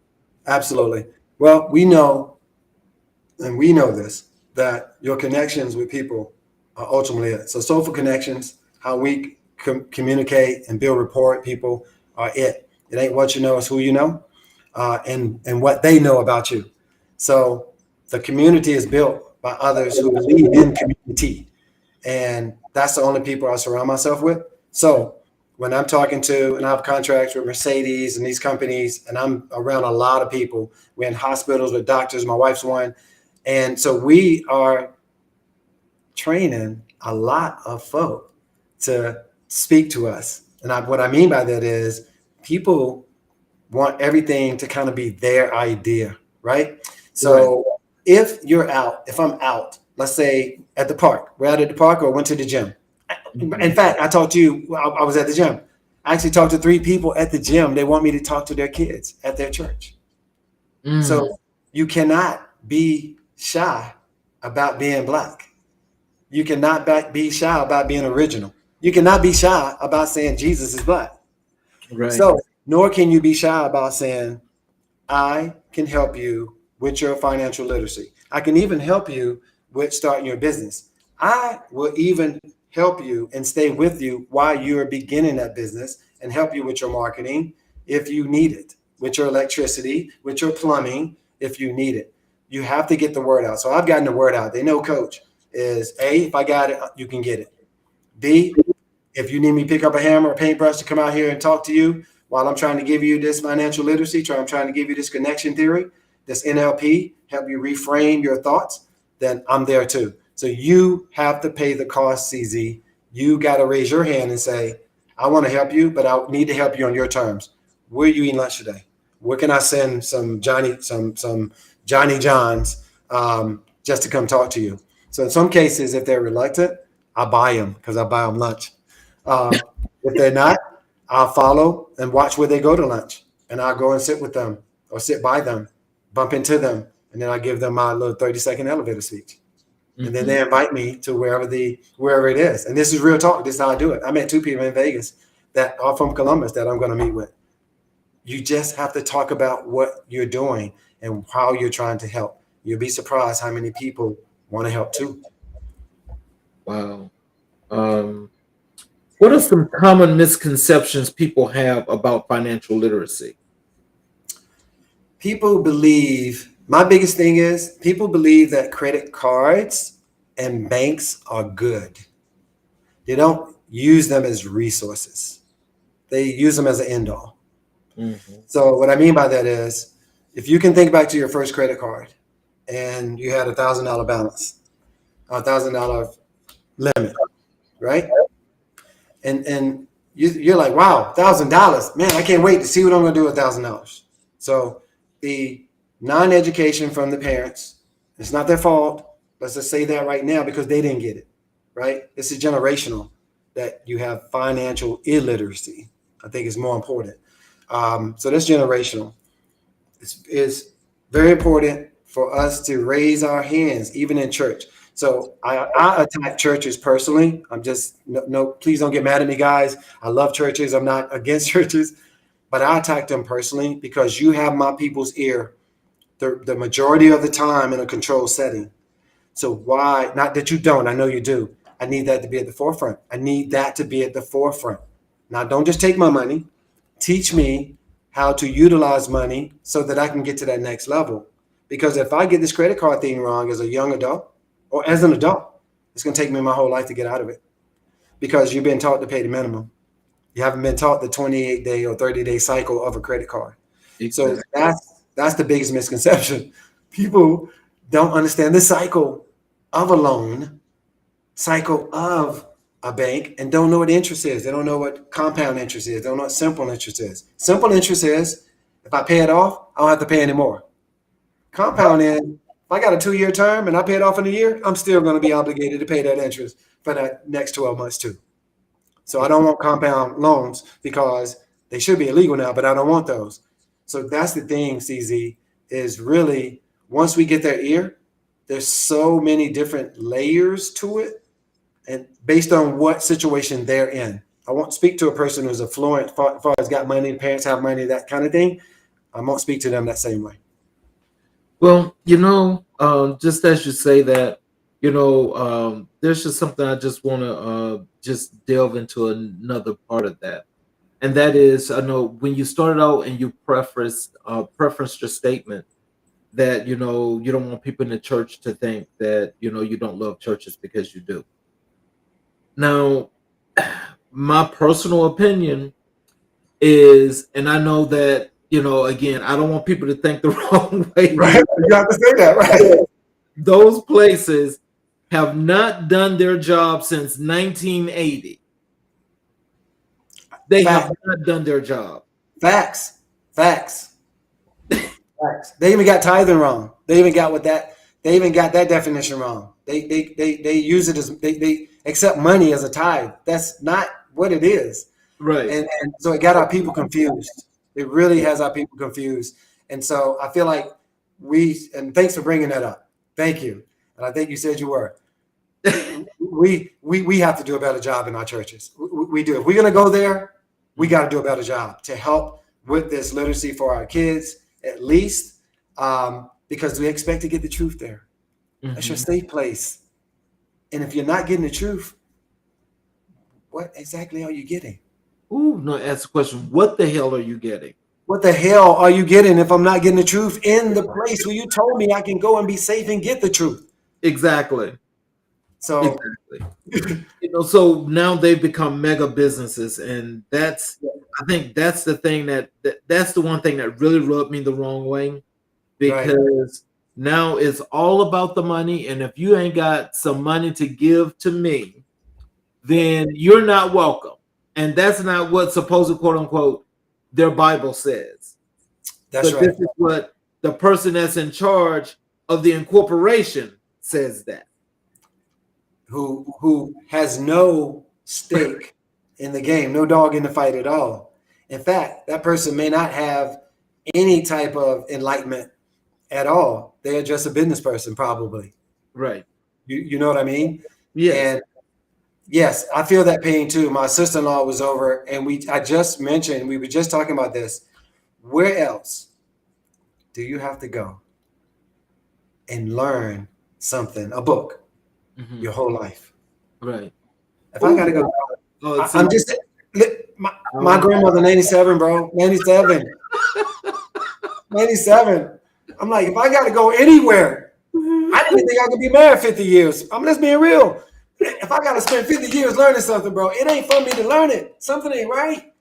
Speaker 2: Absolutely. Well, we know, and we know this, that your connections with people are ultimately it. So social connections, how we communicate and build rapport with people are it. It ain't what you know, it's who you know, and what they know about you. So the community is built by others who believe in community. And that's the only people I surround myself with. So when I'm talking to, and I have contracts with Mercedes and these companies, and I'm around a lot of people, we're in hospitals with doctors, my wife's one. And so we are training a lot of folk to speak to us. And what I mean by that is people want everything to kind of be their idea, right?
Speaker 1: Right.
Speaker 2: So if I'm out, let's say at the park, we're out at the park or went to the gym. In
Speaker 1: Mhm.
Speaker 2: fact, I talked to you, I was at the gym. I actually talked to 3 people at the gym. They want me to talk to their kids at their church.
Speaker 1: Mm.
Speaker 2: So you cannot be shy about being black. You cannot be shy about being original. You cannot be shy about saying Jesus is black.
Speaker 1: Right.
Speaker 2: So, nor can you be shy about saying, I can help you with your financial literacy. I can even help you with starting your business. I will even help you and stay with you while you're beginning that business and help you with your marketing if you need it, with your electricity, with your plumbing, if you need it. You have to get the word out. So I've gotten the word out. They know coach is A, if I got it, you can get it. B, if you need me to pick up a hammer or paintbrush to come out here and talk to you while I'm trying to give you this financial literacy, I'm trying to give you this connection theory, this NLP, help you reframe your thoughts, then I'm there too. So you have to pay the cost, CZ. You got to raise your hand and say, I want to help you, but I need to help you on your terms. Where are you eating lunch today? Where can I send some Johnny Johns just to come talk to you? So in some cases, if they're reluctant, I buy them because I buy them lunch. Um, if they're not, I'll follow and watch where they go to lunch, and I'll go and sit with them or sit by them, bump into them, and then I give them my little 30-second elevator speech. And then
Speaker 1: Mhm.
Speaker 2: they invite me to wherever it is. And this is real talk. This is how I do it. I met 2 people in Vegas that are from Columbus that I'm going to meet with. You just have to talk about what you're doing and how you're trying to help. You'll be surprised how many people want to help too.
Speaker 1: Wow. Um, what are some common misconceptions people have about financial literacy?
Speaker 2: People believe, my biggest thing is people believe that credit cards and banks are good. They don't use them as resources. They use them as an end all.
Speaker 1: Mhm.
Speaker 2: So what I mean by that is if you can think back to your first credit card and you had $1,000 balance, $1,000 limit, right? And you're like, wow, $1,000, man, I can't wait to see what I'm going to do with $1,000. So the non-education from the parents, it's not their fault. Let's just say that right now because they didn't get it, right? This is generational that you have financial illiteracy. I think is more important. So that's generational. It's very important for us to raise our hands, even in church. So I attack churches personally. I'm just no, please don't get mad at me, guys. I love churches. I'm not against churches, but I attack them personally because you have my people's ear the majority of the time in a controlled setting. So why not that you don't? I know you do. I need that to be at the forefront. I need that to be at the forefront. Now, don't just take my money. Teach me how to utilize money so that I can get to that next level. Because if I get this credit card thing wrong as a young adult or as an adult, it's going to take me my whole life to get out of it because you've been taught to pay the minimum. You haven't been taught the 28-day or 30-day cycle of a credit card.
Speaker 1: Exactly.
Speaker 2: So that's the biggest misconception. People don't understand the cycle of a loan, cycle of a bank, and don't know what interest is. They don't know what compound interest is. They don't know what simple interest is. Simple interest is if I pay it off, I don't have to pay anymore. Compound is if I got a 2-year term and I pay it off in a year, I'm still going to be obligated to pay that interest for that next 12 months too. So I don't want compound loans because they should be illegal now, but I don't want those. So that's the thing, CZ, is really once we get their ear, there's so many different layers to it. And based on what situation they're in. I won't speak to a person who's affluent, as far as got money, parents have money, that kind of thing. I won't speak to them that same way.
Speaker 1: Well, just as you say that, there's just something I just want to just delve into another part of that. And that is, I know when you started out and you preferenced your statement that, you don't want people in the church to think that, you don't love churches because you do. Now, my personal opinion is, and I know that, again, I don't want people to think the wrong way.
Speaker 2: Right. You have to say that, right?
Speaker 1: Those places have not done their job since 1980. They have not done their job.
Speaker 2: Facts. They even got tithing wrong. They even got that definition wrong. They use it as they accept money as a tithe. That's not what it is.
Speaker 1: Right.
Speaker 2: And so it got our people confused. It really has our people confused. And so I feel like and thanks for bringing that up. Thank you. And I think you said you were. we have to do a better job in our churches. We do. If we're going to go there, we got to do a better job to help with this literacy for our kids, at least, because we expect to get the truth there. Mm-hmm. That's your safe place. And if you're not getting the truth, what exactly are you getting?
Speaker 1: Ooh, no, ask the question. What the hell are you getting?
Speaker 2: What the hell are you getting if I'm not getting the truth in the place where you told me I can go and be safe and get the truth?
Speaker 1: Exactly.
Speaker 2: So,
Speaker 1: so now they've become mega businesses, and I think that's the thing that's the one thing that really rubbed me the wrong way, because now it's all about the money, and if you ain't got some money to give to me, then you're not welcome. And that's not what supposed quote unquote their Bible says.
Speaker 2: That's right.
Speaker 1: This is what the person that's in charge of the incorporation says that.
Speaker 2: Who has no stake in the game, no dog in the fight at all. In fact, that person may not have any type of enlightenment at all. They're just a business person, probably.
Speaker 1: Right.
Speaker 2: You know what I mean?
Speaker 1: Yes.
Speaker 2: And yes, I feel that pain too. My sister-in-law was over, and I just mentioned, we were just talking about this. Where else do you have to go and learn something, a book, your whole life?
Speaker 1: Right.
Speaker 2: If I got to go, I'm just, my grandmother, 97, bro, 97. 97. I'm like, if I got to go anywhere, I didn't think I could be married 50 years. I'm just being real. If I got to spend 50 years learning something, bro, it ain't for me to learn it. Something ain't right.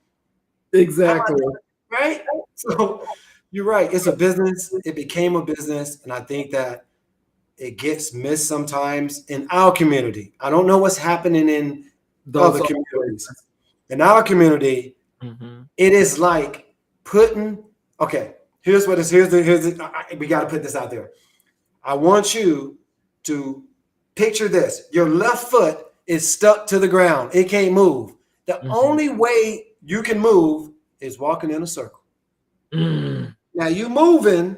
Speaker 1: Exactly.
Speaker 2: Right? So you're right. It's a business. It became a business. And I think that it gets missed sometimes in our community. I don't know what's happening in
Speaker 1: Those
Speaker 2: other
Speaker 1: are
Speaker 2: communities. In our community,
Speaker 1: Mhm.
Speaker 2: it is like putting, okay, here's what is, we got to put this out there. I want you to picture this. Your left foot is stuck to the ground. It can't move. The
Speaker 1: Mhm.
Speaker 2: only way you can move is walking in a circle.
Speaker 1: Mm.
Speaker 2: Now you moving,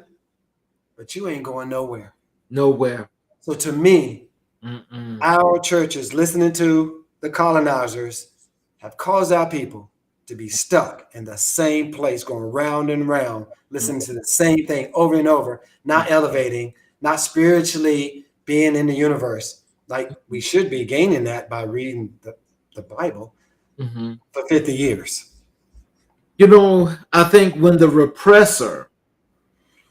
Speaker 2: but you ain't going nowhere.
Speaker 1: Nowhere.
Speaker 2: So to me,
Speaker 1: Mm-mm.
Speaker 2: our churches listening to the colonizers have caused our people to be stuck in the same place, going round and round, listening to the same thing over and over, not elevating, not spiritually being in the universe. Like we should be gaining that by reading the Bible
Speaker 1: Mm-hmm.
Speaker 2: for 50 years.
Speaker 1: You know, I think when the repressor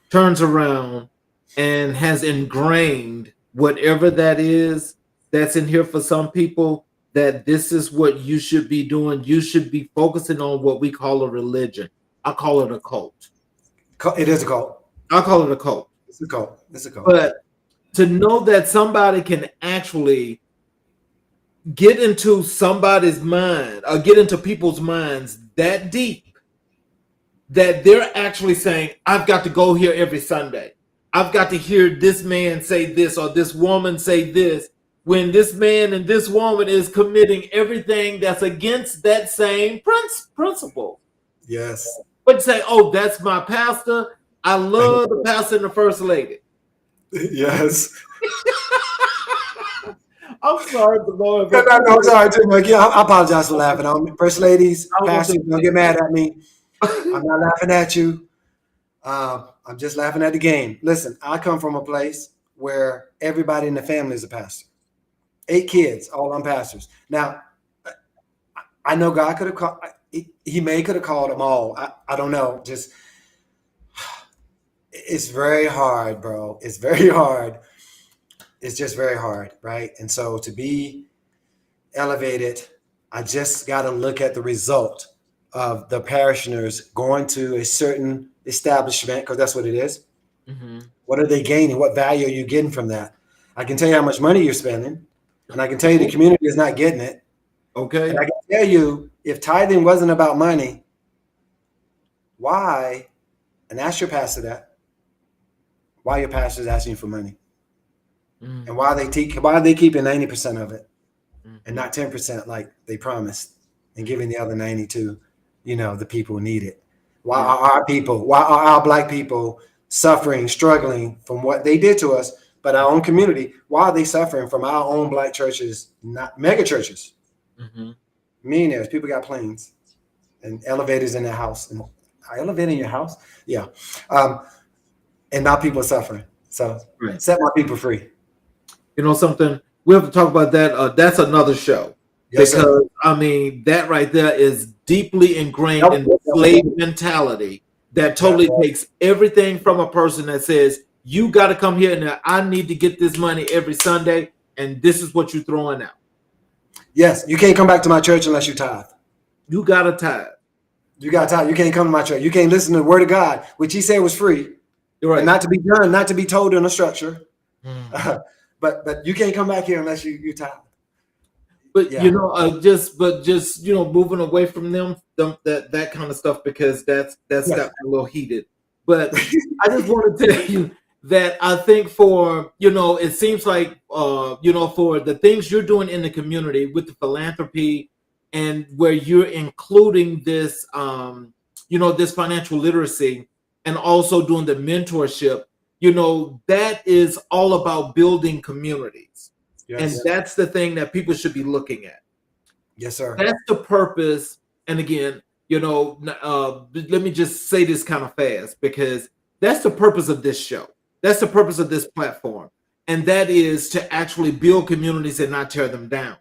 Speaker 1: turns around and has ingrained whatever that is that's in here for some people, that this is what you should be doing. You should be focusing on what we call a religion. I call it a cult.
Speaker 2: It is a cult.
Speaker 1: I call it a cult.
Speaker 2: It's a cult. It's a cult.
Speaker 1: But to know that somebody can actually get into somebody's mind or get into people's minds that deep that they're actually saying, I've got to go here every Sunday. I've got to hear this man say this or this woman say this, when this man and this woman is committing everything that's against that same principle.
Speaker 2: Yes.
Speaker 1: But say, oh, that's my pastor. I love the pastor and the first lady.
Speaker 2: Yes.
Speaker 1: I'm sorry, the Lord.
Speaker 2: No, I'm sorry too, Mike. Yeah, I apologize for laughing. First ladies, pastors, don't get mad at me. I'm not laughing at you. I'm just laughing at the game. Listen, I come from a place where everybody in the family is a pastor. 8 kids, all I'm pastors. Now, I know God could have called. He may could have called them all. I don't know. Just it's very hard, bro. It's very hard. It's just very hard, right? And so to be elevated, I just got to look at the result of the parishioners going to a certain establishment, because that's what it is.
Speaker 1: Mm-hmm.
Speaker 2: What are they gaining? What value are you getting from that? I can tell you how much money you're spending, and I can tell you the community is not getting it.
Speaker 1: Okay.
Speaker 2: And I can tell you, if tithing wasn't about money, why, and ask your pastor that, why your pastor is asking you for money?
Speaker 1: Mm-hmm.
Speaker 2: And why are they keeping 90% of it and not 10% like they promised and giving the other 90 to, the people who need it? Why are our Black people suffering, struggling from what they did to us, but our own community? Why are they suffering from our own Black churches, not mega churches?
Speaker 1: Mm-hmm.
Speaker 2: Millionaires, people got planes and elevators in their house. And I elevate in your house? Yeah. And now people are suffering. So set my people free.
Speaker 1: You know something? We have to talk about that. That's another show.
Speaker 2: Yes,
Speaker 1: because
Speaker 2: sir.
Speaker 1: I mean that right there is deeply ingrained in the slave mentality that totally takes everything from a person that says, you got to come here and I need to get this money every Sunday, and this is what you're throwing out.
Speaker 2: Yes, you can't come back to my church unless you tithe.
Speaker 1: You got to tithe.
Speaker 2: You got to tithe. You can't come to my church. You can't listen to the word of God, which he said was free.
Speaker 1: Right.
Speaker 2: And not to be done, not to be told in a structure. But you can't come back here unless you tithe.
Speaker 1: But just moving away from that kind of stuff, because that's got a little heated. But I just want to tell you that I think it seems like for the things you're doing in the community with the philanthropy, and where you're including this this financial literacy, and also doing the mentorship, that is all about building communities. Yes. And that's the thing that people should be looking at.
Speaker 2: Yes, sir.
Speaker 1: That's the purpose. And again, let me just say this kind of fast, because that's the purpose of this show. That's the purpose of this platform. And that is to actually build communities and not tear them down.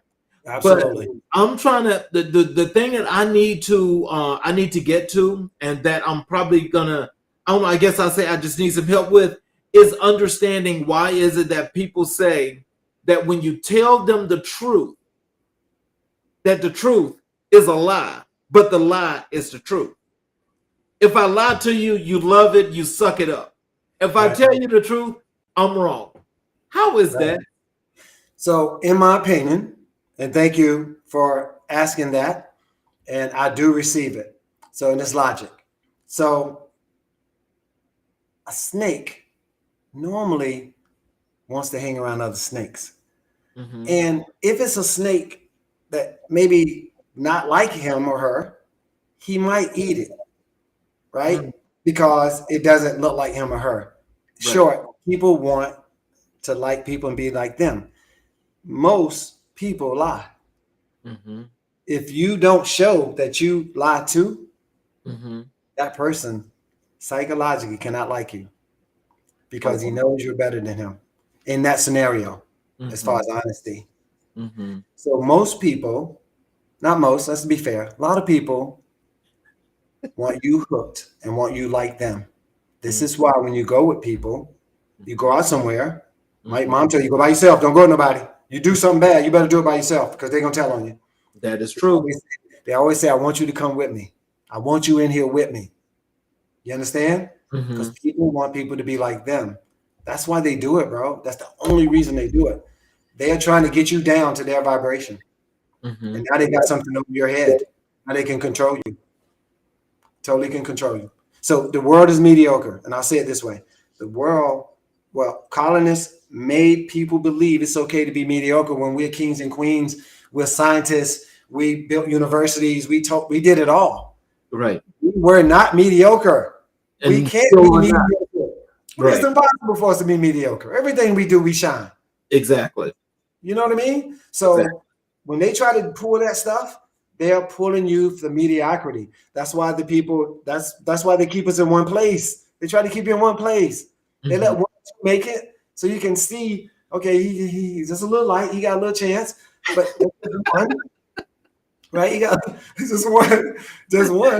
Speaker 2: Absolutely.
Speaker 1: But I'm trying to, the thing that I need to get to, and that I'm probably gonna, I don't know, I guess I'll say I just need some help with, is understanding why is it that people say that when you tell them the truth, that the truth is a lie, but the lie is the truth. If I lie to you, you love it, you suck it up. If I tell you the truth, I'm wrong. How is
Speaker 2: Right.
Speaker 1: that?
Speaker 2: So, in my opinion, and thank you for asking that, and I do receive it. So, in this logic, so a snake normally wants to hang around other snakes.
Speaker 1: Mm-hmm.
Speaker 2: And if it's a snake that maybe not like him or her, he might eat it, right? Because it doesn't look like him or her.
Speaker 1: Right.
Speaker 2: Short, people want to like people and be like them. Most people lie.
Speaker 1: Mm-hmm.
Speaker 2: If you don't show that you lie too,
Speaker 1: Mm-hmm.
Speaker 2: that person psychologically cannot like you
Speaker 1: Oh,
Speaker 2: because he
Speaker 1: wow.
Speaker 2: knows you're better than him in that scenario, as far
Speaker 1: Mm-hmm.
Speaker 2: as honesty.
Speaker 1: Mm-hmm.
Speaker 2: So most people, not most, let's be fair, a lot of people want you hooked and want you like them. This is why when you go with people, you go out somewhere, my
Speaker 1: Mm-hmm.
Speaker 2: mom tell you, go by yourself, don't go with nobody. You do something bad, you better do it by yourself because they're going to tell on you.
Speaker 1: That is true.
Speaker 2: They always say, I want you to come with me. I want you in here with me. You understand?
Speaker 1: Mm-hmm.
Speaker 2: Because people want people to be like them. That's why they do it, bro. That's the only reason they do it. They are trying to get you down to their vibration.
Speaker 1: Mm-hmm.
Speaker 2: And now they got something over your head. Now they can control you. Totally can control you. So the world is mediocre. And I'll say it this way. The world, well, colonists made people believe it's okay to be mediocre when we're kings and queens, we're scientists, we built universities, we did it all.
Speaker 1: Right.
Speaker 2: We were not mediocre. We
Speaker 1: And
Speaker 2: can't
Speaker 1: still
Speaker 2: be
Speaker 1: are not.
Speaker 2: mediocre. It's
Speaker 1: Right.
Speaker 2: impossible for us to be mediocre. Everything we do, we shine.
Speaker 1: Exactly.
Speaker 2: You know what I mean?
Speaker 1: Exactly.
Speaker 2: So when they try to pull that stuff, they're pulling you for mediocrity. That's why the people, that's why they keep us in one place. They try to keep you in one place. They let
Speaker 1: Mm-hmm.
Speaker 2: one make it so you can see, okay, he's just a little light, he got a little chance, but one, right? He got just one, just one.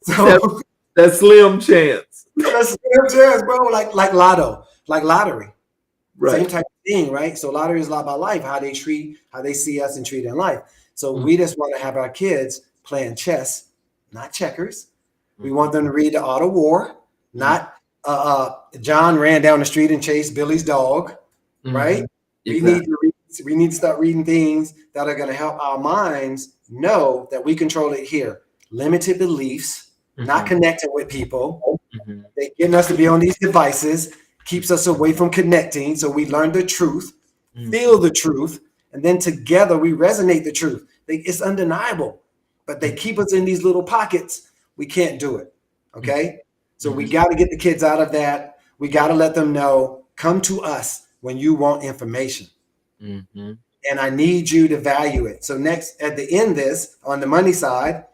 Speaker 1: That,
Speaker 2: So
Speaker 1: that slim chance.
Speaker 2: that's a chance, bro. Like lotto, like lottery. Same
Speaker 1: Right.
Speaker 2: type of thing, right? So lottery is a lot about life, how they treat, how they see us and treat in life. So
Speaker 1: Mm-hmm.
Speaker 2: we just want to have our kids playing chess, not checkers. We
Speaker 1: Mm-hmm.
Speaker 2: want them to read the Art of War,
Speaker 1: Mm-hmm.
Speaker 2: not John ran down the street and chased Billy's dog, right?
Speaker 1: Exactly.
Speaker 2: We need to start reading things that are going to help our minds know that we control it here. Limited beliefs, not
Speaker 1: Mm-hmm.
Speaker 2: connecting with people.
Speaker 1: Mm-hmm.
Speaker 2: They getting us to be on these devices, keeps us away from connecting. So we learn the truth, feel the truth, and then together we resonate the truth. It's undeniable, but they keep us in these little pockets. We can't do it. Okay. So we
Speaker 1: Mm-hmm.
Speaker 2: got to get the kids out of that. We got to let them know, come to us when you want information.
Speaker 1: Mm-hmm.
Speaker 2: And I need you to value it. So next, at the end, this on the money side,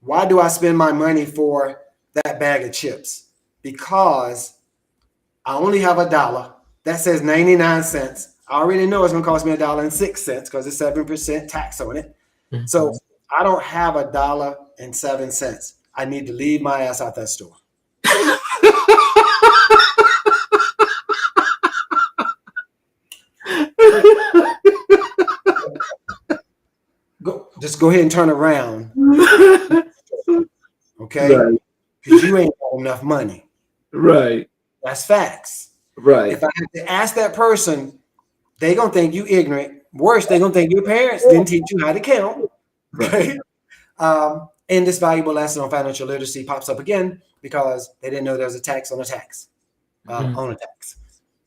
Speaker 2: why do I spend my money for that bag of chips? Because I only have $1 that says 99 cents. I already know it's going to cost me $1.06 because it's 7% tax on it.
Speaker 1: Mm-hmm.
Speaker 2: So I don't have $1.07. I need to leave my ass out that store. Just go ahead and turn around, okay?
Speaker 1: Right.
Speaker 2: Because you ain't got enough money.
Speaker 1: Right.
Speaker 2: That's facts.
Speaker 1: Right.
Speaker 2: If I have to ask that person, they gonna think you ignorant. Worse, they gonna think your parents didn't teach you how to count. Okay. And this valuable lesson on financial literacy pops up again because they didn't know there was a tax on a tax, on a tax.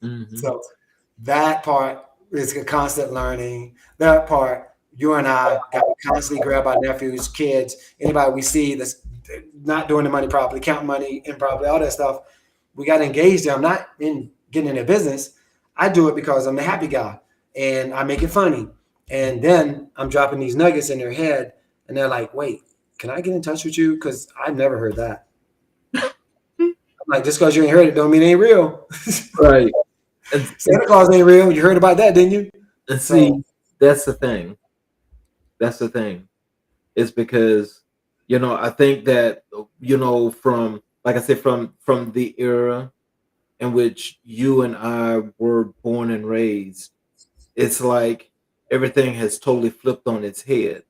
Speaker 1: Mm-hmm.
Speaker 2: So that part is a constant learning. That part, you and I got to constantly grab our nephews, kids, anybody we see that's not doing the money properly, counting money improperly, all that stuff. We got to engage them, not in getting in their business. I do it because I'm the happy guy and I make it funny. And then I'm dropping these nuggets in their head and they're like, wait, can I get in touch with you? Because I've never heard that. I'm like, just because you ain't heard it don't mean it ain't real.
Speaker 1: Right. And
Speaker 2: Santa Claus ain't real. You heard about that, didn't you?
Speaker 1: see,
Speaker 2: So,
Speaker 1: that's the thing. That's the thing. It's because, I think that, from, like I said, from the era in which you and I were born and raised, it's like everything has totally flipped on its head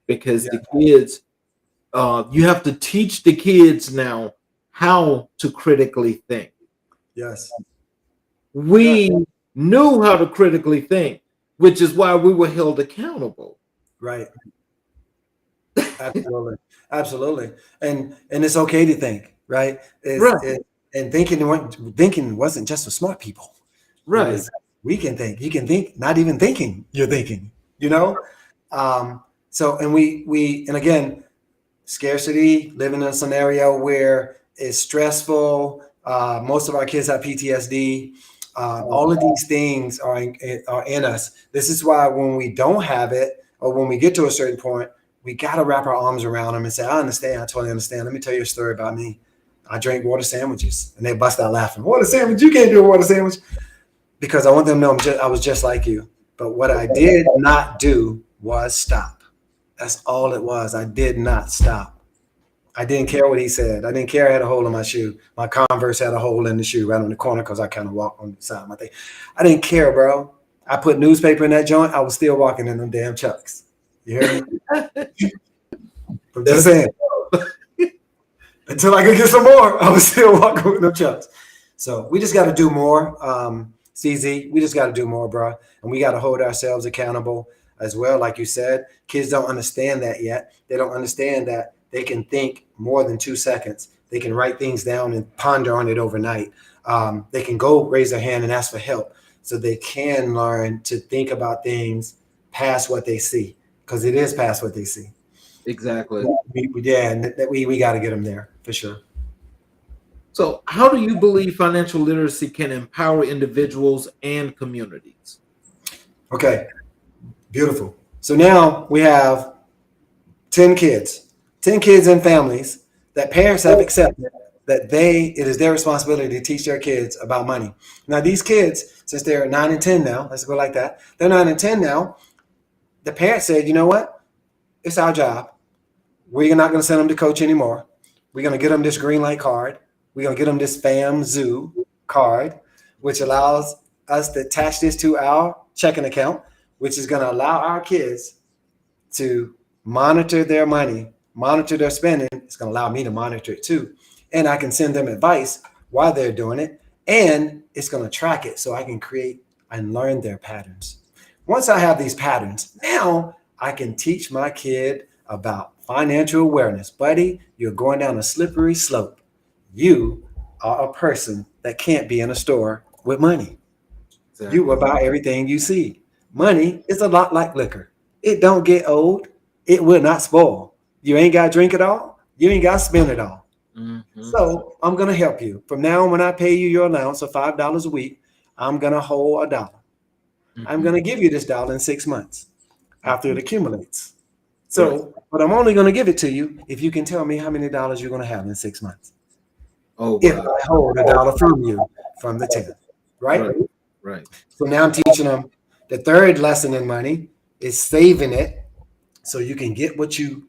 Speaker 1: because the kids, you have to teach the kids now how to critically think.
Speaker 2: yes.
Speaker 1: We knew how to critically think, which is why we were held accountable.
Speaker 2: Right. Absolutely. Absolutely. And it's okay to think, right?
Speaker 1: Right,
Speaker 2: And thinking wasn't just for smart people. It
Speaker 1: right,
Speaker 2: was we can think. You can think, not even thinking, you're thinking, you know? So and we and again, scarcity, living in a scenario where it's stressful. Most of our kids have PTSD. All of these things are in us. This is why when we don't have it, or when we get to a certain point, we got to wrap our arms around them and say, "I understand. I totally understand. Let me tell you a story about me. I drank water sandwiches," and they bust out laughing. Water sandwich? You can't do a water sandwich, because I want them to know I was just like you. But what I did not do was stop. That's all it was. I did not stop. I didn't care what he said. I didn't care I had a hole in my shoe. My Converse had a hole in the shoe right on the corner because I kind of walked on the side of my thing. I didn't care, bro. I put newspaper in that joint. I was still walking in them damn chucks. You hear me? I'm just saying. Until I could get some more, I was still walking with them chucks. So we just got to do more, CZ. We just got to do more, bro. And we got to hold ourselves accountable as well. Like you said, kids don't understand that yet. They don't understand that they can think more than 2 seconds. They can write things down and ponder on it overnight. They can go raise their hand and ask for help. So they can learn to think about things past what they see, because it is past what they see.
Speaker 1: exactly.
Speaker 2: We got to get them there for sure.
Speaker 1: So, how do you believe financial literacy can empower individuals and communities?
Speaker 2: Okay, beautiful. So now we have 10 kids, 10 kids and families that parents have accepted that it is their responsibility to teach their kids about money. Now, these kids, since they're 9 and 10 now, let's go like that, they're 9 and 10 now, the parents said, you know what? It's our job. We're not going to send them to coach anymore. We're going to get them this green light card. We're going to get them this FAM Zoo card, which allows us to attach this to our checking account, which is going to allow our kids to monitor their money, monitor their spending. It's going to allow me to monitor it too. And I can send them advice while they're doing it. And it's going to track it so I can create and learn their patterns. Once I have these patterns, now I can teach my kid about financial awareness. Buddy, you're going down a slippery slope. You are a person that can't be in a store with money. Exactly. You will buy everything you see. Money is a lot like liquor. It don't get old. It will not spoil. You ain't got to drink it all. You ain't got to spend it all. Mm-hmm. So I'm going to help you. From now on, when I pay you your allowance of $5 a week, I'm going to hold $1. Mm-hmm. I'm going to give you this dollar in 6 months after it accumulates. So, but I'm only going to give it to you if you can tell me how many dollars you're going to have in 6 months. Oh, wow. If I hold $1 from you from the 10th, right?
Speaker 1: Right.
Speaker 2: So now I'm teaching them the third lesson in money is saving it so you can get what you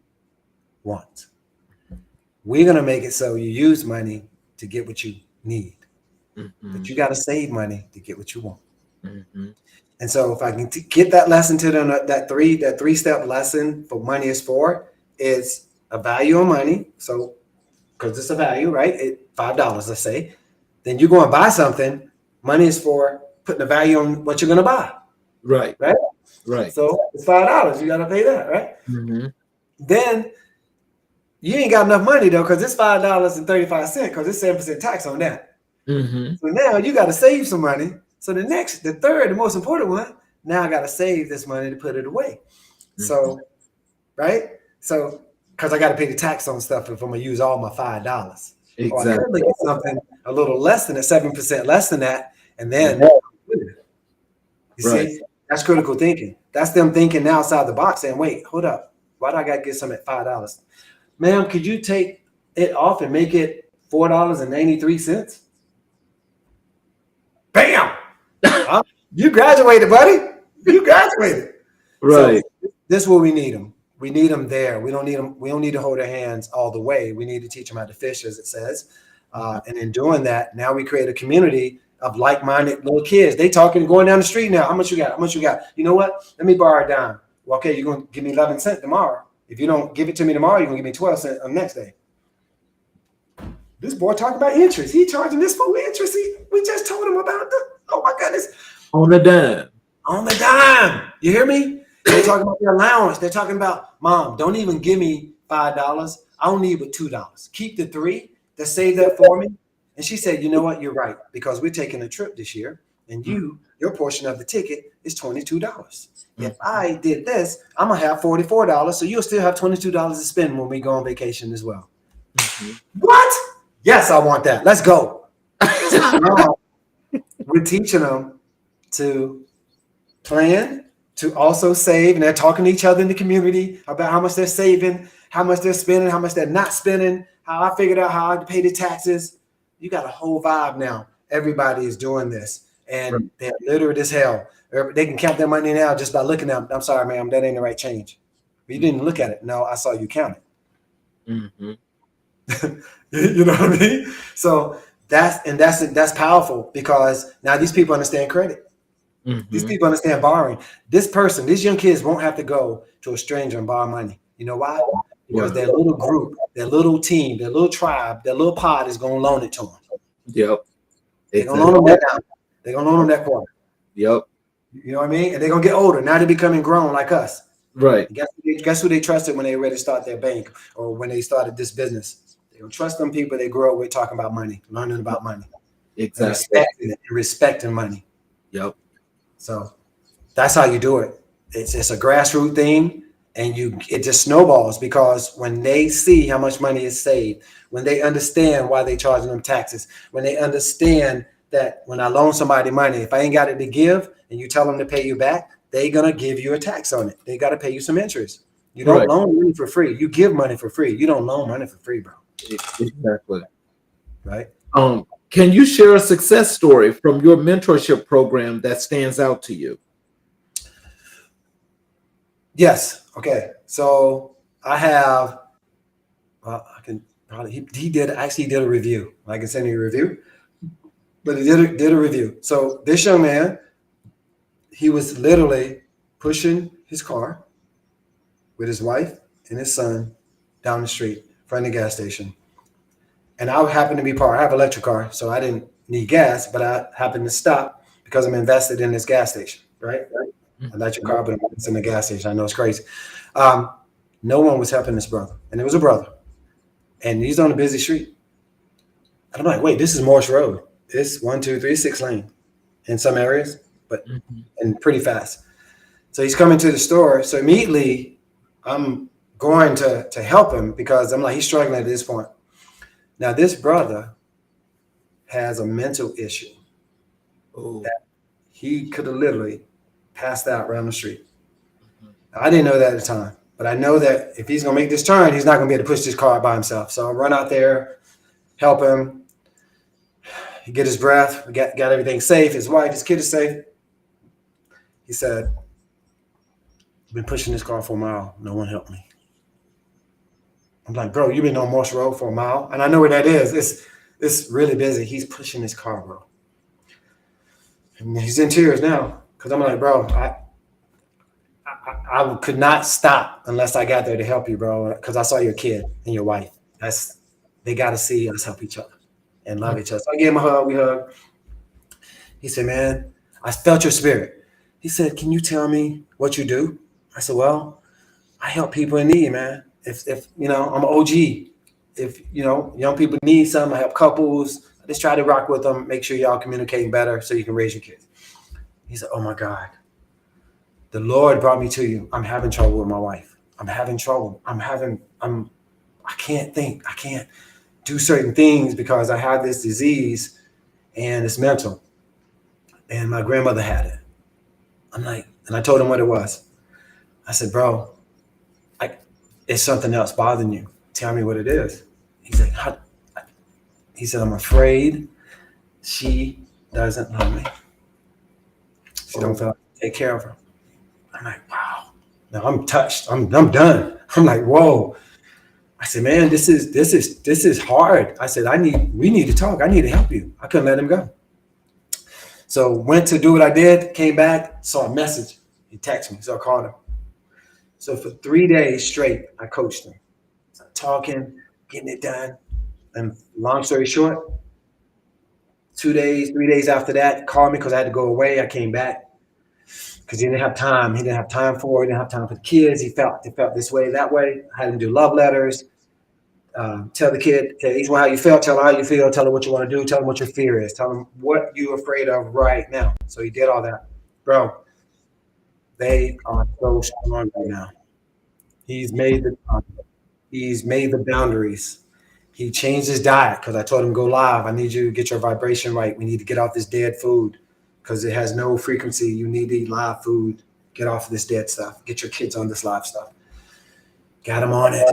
Speaker 2: want. We're going to make it so you use money to get what you need. Mm-hmm. But you got to save money to get what you want. Mm-hmm. And so if I can get that lesson to them, that three-step lesson for money is a value on money. So because it's a value, right? $5, let's say. Then you go and buy something. Money is for putting a value on what you're going to buy.
Speaker 1: Right.
Speaker 2: Right?
Speaker 1: Right.
Speaker 2: So it's $5. You got to pay that, right? Mm-hmm. Then you ain't got enough money, though, because it's $5.35 because it's 7% tax on that. Mm-hmm. So now you got to save some money. So the most important one, now I got to save this money to put it away. Mm-hmm. So, right? So, because I got to pay the tax on stuff if I'm going to use all my $5. Exactly. Or I could get something a little less than 7% less than that. And then, you see, that's critical thinking. That's them thinking outside the box saying, wait, hold up. Why do I got to get some at $5? Ma'am, could you take it off and make it $4.93? Bam! You graduated, buddy. You graduated. Right. So this is where we need them. We need them there. We don't need them. We don't need to hold their hands all the way. We need to teach them how to fish, as it says. And in doing that, now we create a community of like-minded little kids. They talking, going down the street now. How much you got? How much you got? You know what? Let me borrow a dime. Well, okay, you're going to give me 11 cents tomorrow. If you don't give it to me tomorrow, you're going to give me 12 cents on the next day. This boy talking about interest. He charging this fool interest. We just told him about the, oh my goodness.
Speaker 1: On the dime.
Speaker 2: On the dime. You hear me? They're talking about their allowance. They're talking about, Mom, don't even give me $5. I don't need but $2. Keep the $3 to save that for me. And she said, you know what? You're right, because we're taking a trip this year, and your portion of the ticket is $22. If I did this, I'm gonna have $44, so you'll still have $22 to spend when we go on vacation as well. What? Yes, I want that. Let's go. So now we're teaching them to plan, to also save, and they're talking to each other in the community about how much they're saving, how much they're spending, how much they're not spending, how I figured out how to pay the taxes. You got a whole vibe now. Everybody is doing this, and they're literate as hell. They can count their money now just by looking at them. I'm sorry, ma'am, that ain't the right change. But you didn't look at it. No, I saw you count it.
Speaker 1: Mm-hmm.
Speaker 2: You know what I mean? So that's powerful, because now these people understand credit. Mm-hmm. These people understand borrowing. These young kids won't have to go to a stranger and borrow money. You know why? Because their little group, their little team, their little tribe, their little pod is going to loan it to them.
Speaker 1: Yep.
Speaker 2: They're going to loan them that down. They're going to loan them that quarter.
Speaker 1: Yep.
Speaker 2: You know what I mean? And they're going to get older. Now they're becoming grown like us.
Speaker 1: Right.
Speaker 2: Guess who they trusted when they were ready to start their bank, or when they started this business? They don't trust them people they grew up with talking about money, learning about money.
Speaker 1: Exactly.
Speaker 2: Respecting money.
Speaker 1: Yep.
Speaker 2: So that's how you do it. It's a grassroots thing, and it just snowballs, because when they see how much money is saved, when they understand why they charging them taxes, when they understand that when I loan somebody money, if I ain't got it to give and you tell them to pay you back, they're gonna give you a tax on it. They got to pay you some interest. You don't loan money for free. You give money for free. You don't loan money for free, bro.
Speaker 1: Exactly.
Speaker 2: Right.
Speaker 1: Can you share a success story from your mentorship program that stands out to you?
Speaker 2: Yes. Okay. So I have. I can probably. He did a review. I can send you a review, but he did a review. So this young man, he was literally pushing his car with his wife and his son down the street in front of the gas station. And I happened to be I have an electric car, so I didn't need gas, but I happened to stop because I'm invested in this gas station, right? Electric car, but it's in the gas station. I know it's crazy. No one was helping this brother, and it was a brother, and he's on a busy street. And I'm like, wait, this is Morse Road. It's 1, 2, 3, 6 lane in some areas, but and pretty fast. So he's coming to the store. So immediately I'm going to help him, because I'm like, he's struggling at this point. Now, this brother has a mental issue that he could have literally passed out around the street. I didn't know that at the time, but I know that if he's going to make this turn, he's not going to be able to push this car by himself. So I run out there, help him. He get his breath. We got everything safe. His wife, his kid is safe. He said, I've been pushing this car for a mile. No one helped me. I'm like, bro, you've been on Morse Road for a mile? And I know where that is. It's really busy. He's pushing his car, bro. And he's in tears now, because I'm like, bro, I could not stop unless I got there to help you, bro, because I saw your kid and your wife. They got to see us help each other and love each other. So I gave him a hug. We hugged. He said, man, I felt your spirit. He said, can you tell me what you do? I said, well, I help people in need, man. If I'm an OG. If young people need something, I help couples. I just try to rock with them, make sure y'all communicating better so you can raise your kids. He said, oh my God, the Lord brought me to you. I'm having trouble with my wife. I'm having trouble. I can't think. I can't do certain things because I have this disease and it's mental. And my grandmother had it. I'm like, and I told him what it was. I said, bro, it's something else bothering you. Tell me what it is. He's like, he said, I'm afraid she doesn't love me. She don't feel like I take care of her. I'm like, wow. Now I'm touched. I'm done. I'm like, whoa. I said, man, this is hard. I said, we need to talk. I need to help you. I couldn't let him go. So went to do what I did, came back, saw a message. He texted me, so I called him. So for 3 days straight, I coached him. So talking, getting it done. And long story short, 2 days, 3 days after that, called me because I had to go away. I came back because he didn't have time. He didn't have time for it. He didn't have time for the kids. He felt this way, that way. I had him do love letters. Tell the kid, tell each one how you felt, tell her how you feel, tell her what you want to do, tell them what your fear is, tell them what you're afraid of right now. So he did all that. Bro, they are so strong right now. He's made the he's made the boundaries. He changed his diet because I told him go live. I need you to get your vibration right. We need to get off this dead food because it has no frequency. You need to eat live food. Get off of this dead stuff. Get your kids on this live stuff. Got him on it.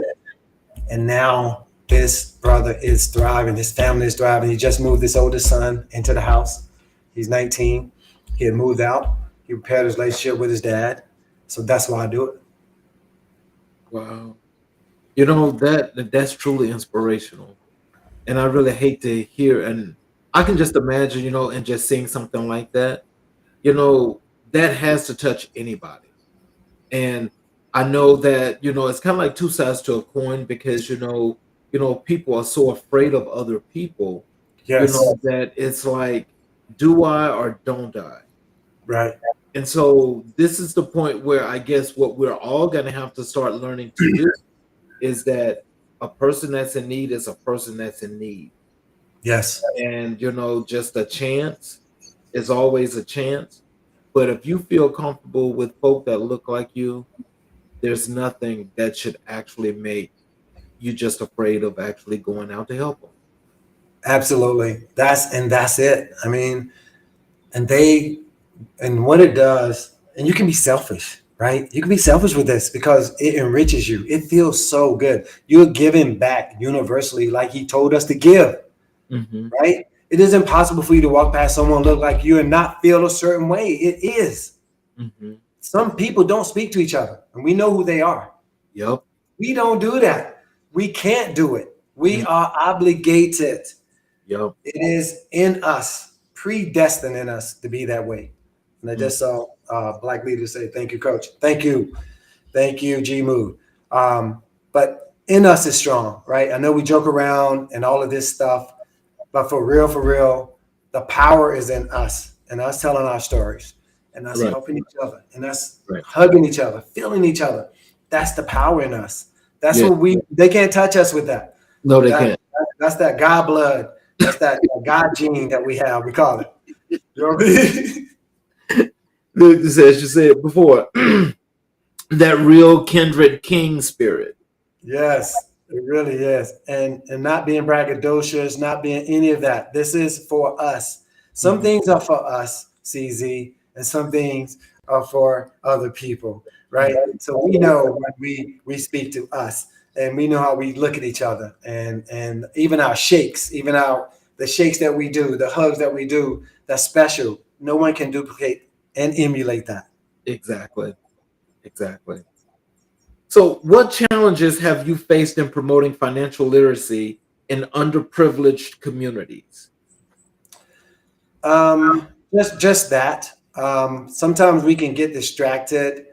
Speaker 2: And now this brother is thriving. His family is thriving. He just moved his oldest son into the house. He's 19. He had moved out. He repaired his relationship with his dad. So that's why I do it.
Speaker 1: Wow. You know, that's truly inspirational. And I really hate to hear, and I can just imagine, and just seeing something like that, that has to touch anybody. And I know that, it's kind of like two sides to a coin because, people are so afraid of other people,
Speaker 2: Yes.
Speaker 1: that it's like, do I or don't I?
Speaker 2: Right.
Speaker 1: And so this is the point where I guess what we're all going to have to start learning to do is that a person that's in need is a person that's in need.
Speaker 2: Yes.
Speaker 1: And, just a chance is always a chance. But if you feel comfortable with folk that look like you, there's nothing that should actually make you just afraid of actually going out to help them.
Speaker 2: Absolutely. That's it. I mean, and what it does, and you can be selfish, right? You can be selfish with this because it enriches you. It feels so good. You're giving back universally like he told us to give, right? It is impossible for you to walk past someone look like you and not feel a certain way. It is. Some people don't speak to each other, and we know who they are.
Speaker 1: Yep.
Speaker 2: We don't do that. We can't do it. We are obligated.
Speaker 1: Yep.
Speaker 2: It is in us, predestined in us to be that way. And I just saw Black leaders say, "Thank you, Coach. Thank you, G Mood." But in us is strong, right? I know we joke around and all of this stuff, but for real, the power is in us and us telling our stories and us helping each other and us hugging each other, feeling each other. That's the power in us. That's what they can't touch us with that.
Speaker 1: No, they can't.
Speaker 2: That's that God blood. That's that God gene that we have. We call it. You know what I mean?
Speaker 1: As you said before, that real kindred king spirit.
Speaker 2: Yes, it really is. And not being braggadocious, not being any of that. This is for us. Some things are for us, CZ, and some things are for other people, right? So we know when we speak to us, and we know how we look at each other, and even our shakes, even the shakes that we do, the hugs that we do, that's special. No one can duplicate and emulate that.
Speaker 1: Exactly. So, what challenges have you faced in promoting financial literacy in underprivileged communities?
Speaker 2: Just that. Sometimes we can get distracted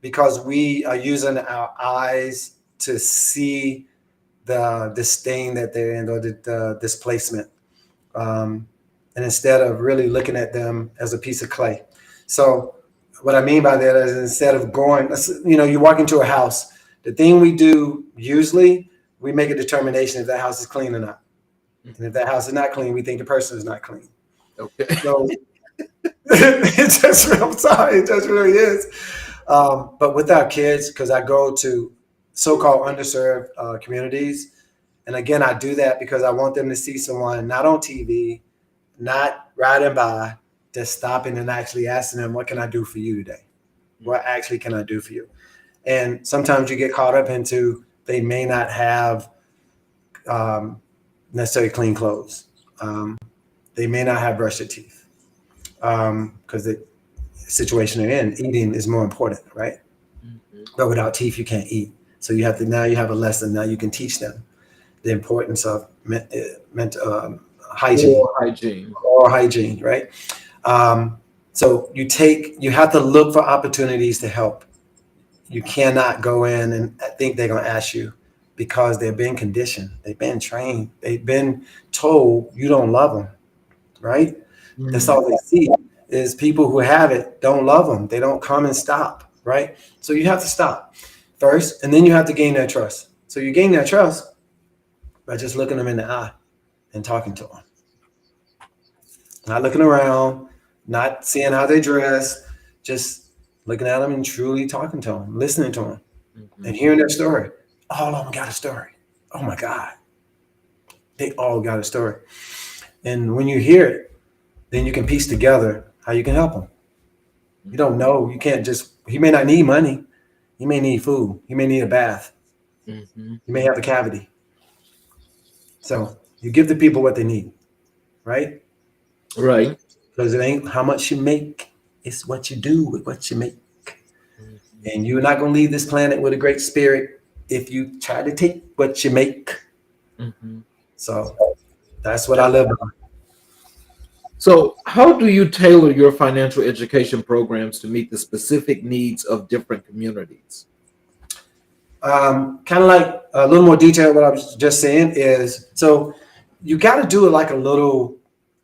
Speaker 2: because we are using our eyes to see the disdain that they're in or the displacement. And instead of really looking at them as a piece of clay. So what I mean by that is instead of going, you walk into a house, the thing we do usually, we make a determination if that house is clean or not. And if that house is not clean, we think the person is not clean.
Speaker 1: Okay.
Speaker 2: So I'm sorry, it just really is. But with our kids, because I go to so-called underserved communities, and again, I do that because I want them to see someone not on TV, not riding by, just stopping and actually asking them, what can I do for you today? What actually can I do for you? And sometimes you get caught up into they may not have necessarily clean clothes. They may not have brushed their teeth because the situation they're in, eating is more important, right? But without teeth, you can't eat. So you have a lesson. Now you can teach them the importance of hygiene, oral hygiene, right? So you have to look for opportunities to help. You cannot go in and think they're going to ask you because they've been conditioned, they've been trained, they've been told you don't love them, right? That's
Speaker 1: Mm.
Speaker 2: all they see is people who have it don't love them. They don't come and stop, right? So you have to stop first, and then you have to gain their trust. So you gain their trust by just looking them in the eye and talking to them, not looking around, not seeing how they dress, just looking at them and truly talking to them, listening to them, and
Speaker 1: Mhm.
Speaker 2: hearing their story. All of them got a story. Oh my God, they all got a story. And when you hear it, then you can piece together how you can help them. You don't know. You can't just, he may not need money. He may need food. He may need a bath.
Speaker 1: Mhm.
Speaker 2: He may have a cavity. So you give the people what they need, right?
Speaker 1: Right.
Speaker 2: Because it ain't how much you make, it's what you do with what you make.
Speaker 1: Mhm.
Speaker 2: And you're not going to leave this planet with a great spirit if you try to take what you make.
Speaker 1: Mhm.
Speaker 2: So that's what I live by.
Speaker 1: So, how do you tailor your financial education programs to meet the specific needs of different communities?
Speaker 2: Kind of like a little more detail. What I was just saying is, so you got to do it like a little.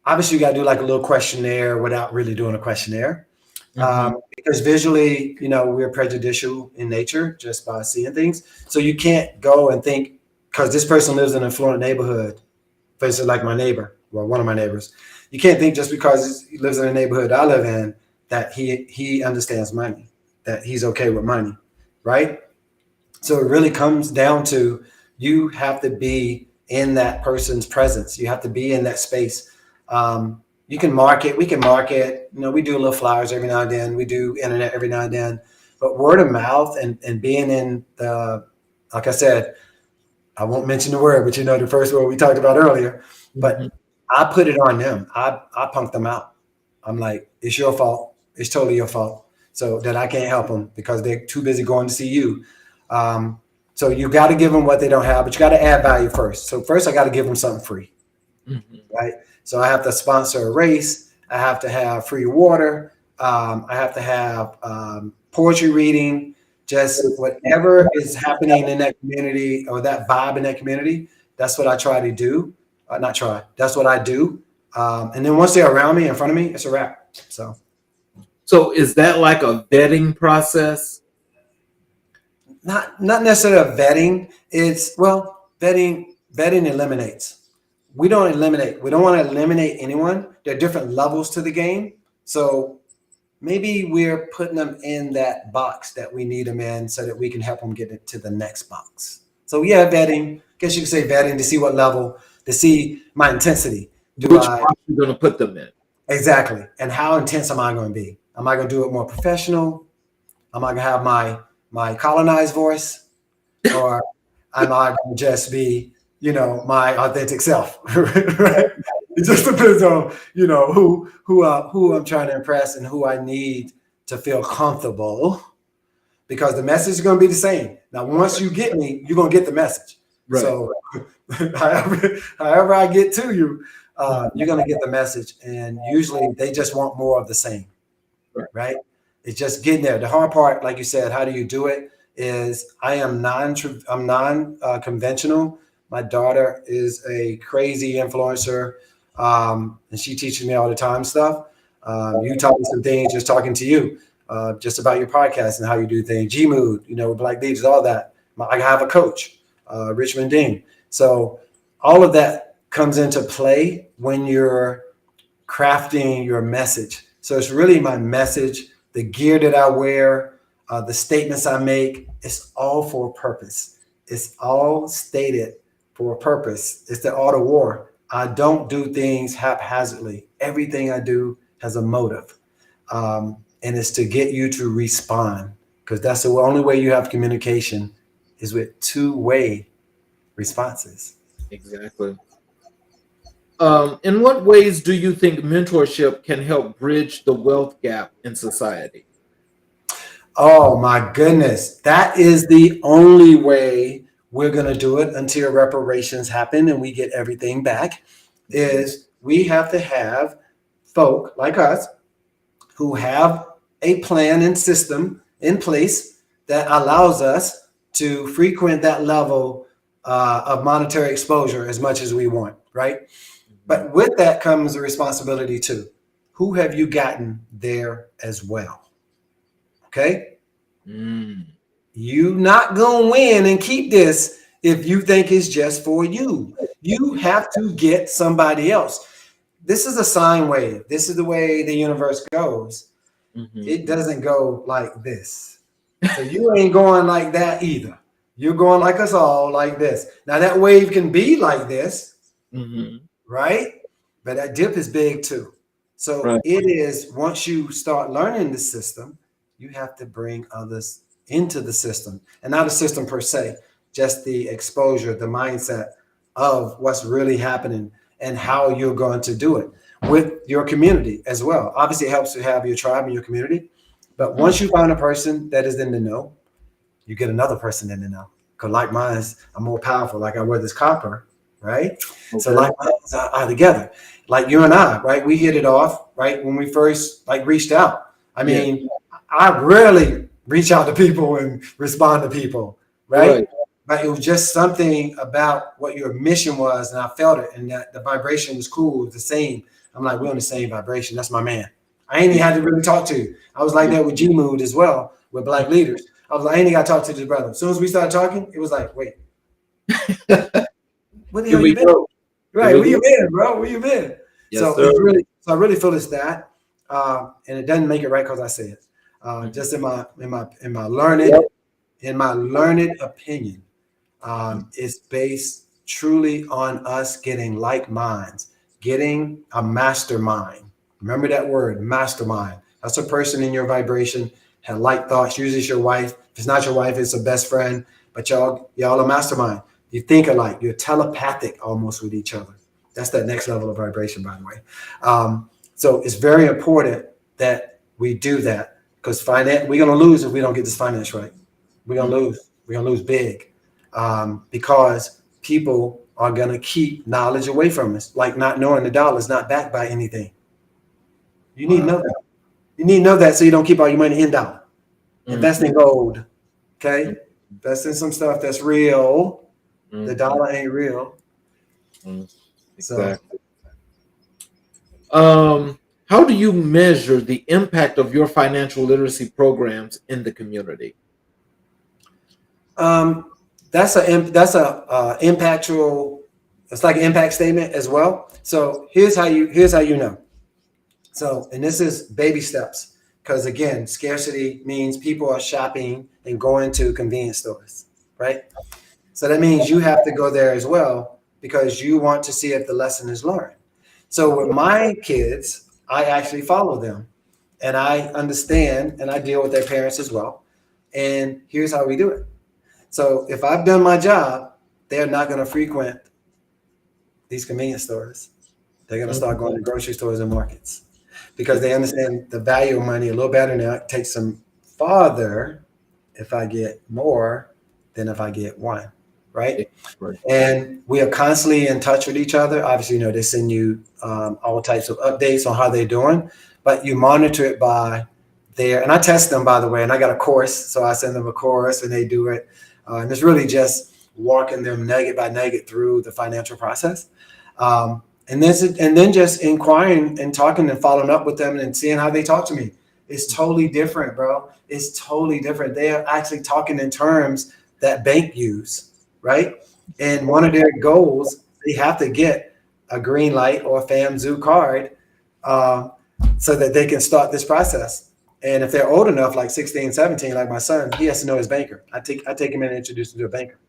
Speaker 2: Obviously, you got to do like a little questionnaire without really doing a questionnaire,
Speaker 1: Mhm.
Speaker 2: because visually, we're prejudicial in nature just by seeing things. So you can't go and think because this person lives in an affluent neighborhood, for instance, like my neighbor, well, one of my neighbors. You can't think just because he lives in a neighborhood I live in that he understands money, that he's okay with money, right? So it really comes down to you have to be in that person's presence. You have to be in that space. You can market, we can market, we do little flyers every now and then. We do internet every now and then. But word of mouth and being in the, like I said, I won't mention the word, but the first word we talked about earlier.
Speaker 1: Mhm.
Speaker 2: But I put it on them. I punk them out. I'm like, it's your fault. It's totally your fault. So that I can't help them because they're too busy going to see you. Um, so you got to give them what they don't have, but you got to add value first. So first, I got to give them something free,
Speaker 1: Mhm.
Speaker 2: right? So I have to sponsor a race. I have to have free water. I have to have poetry reading. Just whatever is happening in that community or that vibe in that community. That's what I try to do. Not try. That's what I do. And then once they're around me, in front of me, it's a wrap. So
Speaker 1: So, is that like a vetting process?
Speaker 2: not necessarily a vetting. It's vetting eliminates. We don't eliminate. We don't want to eliminate anyone. There are different levels to the game. So maybe we're putting them in that box that we need them in so that we can help them get into the next box. So yeah, vetting. I guess you could say vetting to see what level, to see my intensity. Do
Speaker 1: Which
Speaker 2: I
Speaker 1: box you're going to put them in?
Speaker 2: exactly? And how intense am I going to be? Am I going to do it more professional? Am I going to have my colonized voice, or am I going to just be, my authentic self? Right? It just depends on, who I'm trying to impress and who I need to feel comfortable, because the message is going to be the same. Now, once you get me, you're going to get the message.
Speaker 1: Right.
Speaker 2: So, however I get to you,
Speaker 1: Mhm.
Speaker 2: you're going to get the message. And usually, they just want more of the same,
Speaker 1: Right.
Speaker 2: right? It's just getting there. The hard part, like you said, how do you do it? Is I'm non conventional. My daughter is a crazy influencer, and she teaches me all the time stuff. You taught me some things just talking to you, just about your podcast and how you do things. G Mood, Black Leads, all that. I have a coach, Richmond Dean. So all of that comes into play when you're crafting your message. So it's really my message, the gear that I wear, the statements I make. It's all for a purpose. It's all stated for a purpose. It's the art of war. I don't do things haphazardly. Everything I do has a motive, and it's to get you to respond, because that's the only way you have communication is with two-way responses.
Speaker 1: Exactly. In what ways do you think mentorship can help bridge the wealth gap in society?
Speaker 2: Oh my goodness. That is the only way we're going to do it until reparations happen and we get everything back. Is we have to have folk like us who have a plan and system in place that allows us to frequent that level of monetary exposure as much as we want, right? But with that comes a responsibility too. Who have you gotten there as well? Okay.
Speaker 1: Mm.
Speaker 2: You not gonna win and keep this if you think it's just for you. You have to get somebody else. This is a sine wave. This is the way the universe goes.
Speaker 1: Mhm.
Speaker 2: It doesn't go like this. So you ain't going like that either. You're going like us all, like this. Now that wave can be like this,
Speaker 1: Mhm.
Speaker 2: right? But that dip is big too. So
Speaker 1: Right.
Speaker 2: it is, once you start learning the system, you have to bring others into the system, and not a system per se, just the exposure, the mindset of what's really happening and how you're going to do it with your community as well. Obviously, it helps to have your tribe and your community. But
Speaker 1: Mhm.
Speaker 2: once you find a person that is in the know, you get another person in the know. Because like mine's are more powerful. Like I wear this copper, right? So
Speaker 1: Okay.
Speaker 2: like minds are together. Like you and I, right? We hit it off, right? When we first like reached out. I
Speaker 1: Yeah.
Speaker 2: mean, I rarely reach out to people and respond to people, right?
Speaker 1: Right.
Speaker 2: But it was just something about what your mission was, and I felt it, and that the vibration was cool, it was the same. I'm like, we're on the same vibration. That's my man. I ain't even had to really talk to you. I was like
Speaker 1: Yeah.
Speaker 2: that with G Mood as well, with Black leaders. I was like, I ain't even got to talk to this brother. As soon as we started talking, it was like, wait, where the
Speaker 1: Here
Speaker 2: hell
Speaker 1: we
Speaker 2: you been?
Speaker 1: go. Here
Speaker 2: Right,
Speaker 1: we
Speaker 2: where you
Speaker 1: go.
Speaker 2: been, bro? Where you been?
Speaker 1: Yes,
Speaker 2: So
Speaker 1: sir.
Speaker 2: it's really, so I really feel it's that, and it doesn't make it right because I say it.
Speaker 1: Mhm.
Speaker 2: Just
Speaker 1: Yep.
Speaker 2: in my learned opinion,
Speaker 1: Mhm.
Speaker 2: it's based truly on us getting like minds, getting a mastermind. Remember that word, mastermind. That's a person in your vibration, had like thoughts. Usually it's your wife. If it's not your wife, it's a best friend. But y'all a mastermind. You think alike. You're telepathic almost with each other. That's that next level of vibration, by the way. So it's very important that we do that, because finance, we're gonna lose if we don't get this finance right. We're gonna
Speaker 1: Mhm.
Speaker 2: lose. We're gonna lose big, because people are gonna keep knowledge away from us, like not knowing the dollar is not backed by anything. You need to know
Speaker 1: Wow.
Speaker 2: that. You need to know that so you don't keep all your money in dollar. Invest
Speaker 1: Mhm.
Speaker 2: in gold.
Speaker 1: Mhm.
Speaker 2: Okay, invest in some stuff that's real. The
Speaker 1: Mhm.
Speaker 2: dollar ain't real.
Speaker 1: Mhm.
Speaker 2: So
Speaker 1: Exactly. How do you measure the impact of your financial literacy programs in the community?
Speaker 2: um, that's a impactful. It's like an impact statement as well. So here's how you know. So, and this is baby steps, because again, scarcity means people are shopping and going to convenience stores, right? So that means you have to go there as well because you want to see if the lesson is learned. So with my kids, I actually follow them and I understand and I deal with their parents as well. And here's how we do it. So if I've done my job, they're not going to frequent these convenience stores. They're going to
Speaker 1: Mhm.
Speaker 2: start going to grocery stores and markets because they understand the value of money a little better now. It takes them farther if I get more than if I get one, right?
Speaker 1: Exactly.
Speaker 2: And we are constantly in touch with each other. Obviously, they send you all types of updates on how they're doing, but you monitor it by their, and I test them, by the way, and I got a course, so I send them a course and they do it. And it's really just walking them nugget by nugget through the financial process. And then just inquiring and talking and following up with them and seeing how they talk to me. It's totally different, bro. It's totally different. They are actually talking in terms that bank use, right? And one of their goals, they have to get a green light or a FAMZoo card, uh, so that they can start this process. And if they're old enough, like 16, 17, like my son, he has to know his banker. I take him in and introduce him to a banker.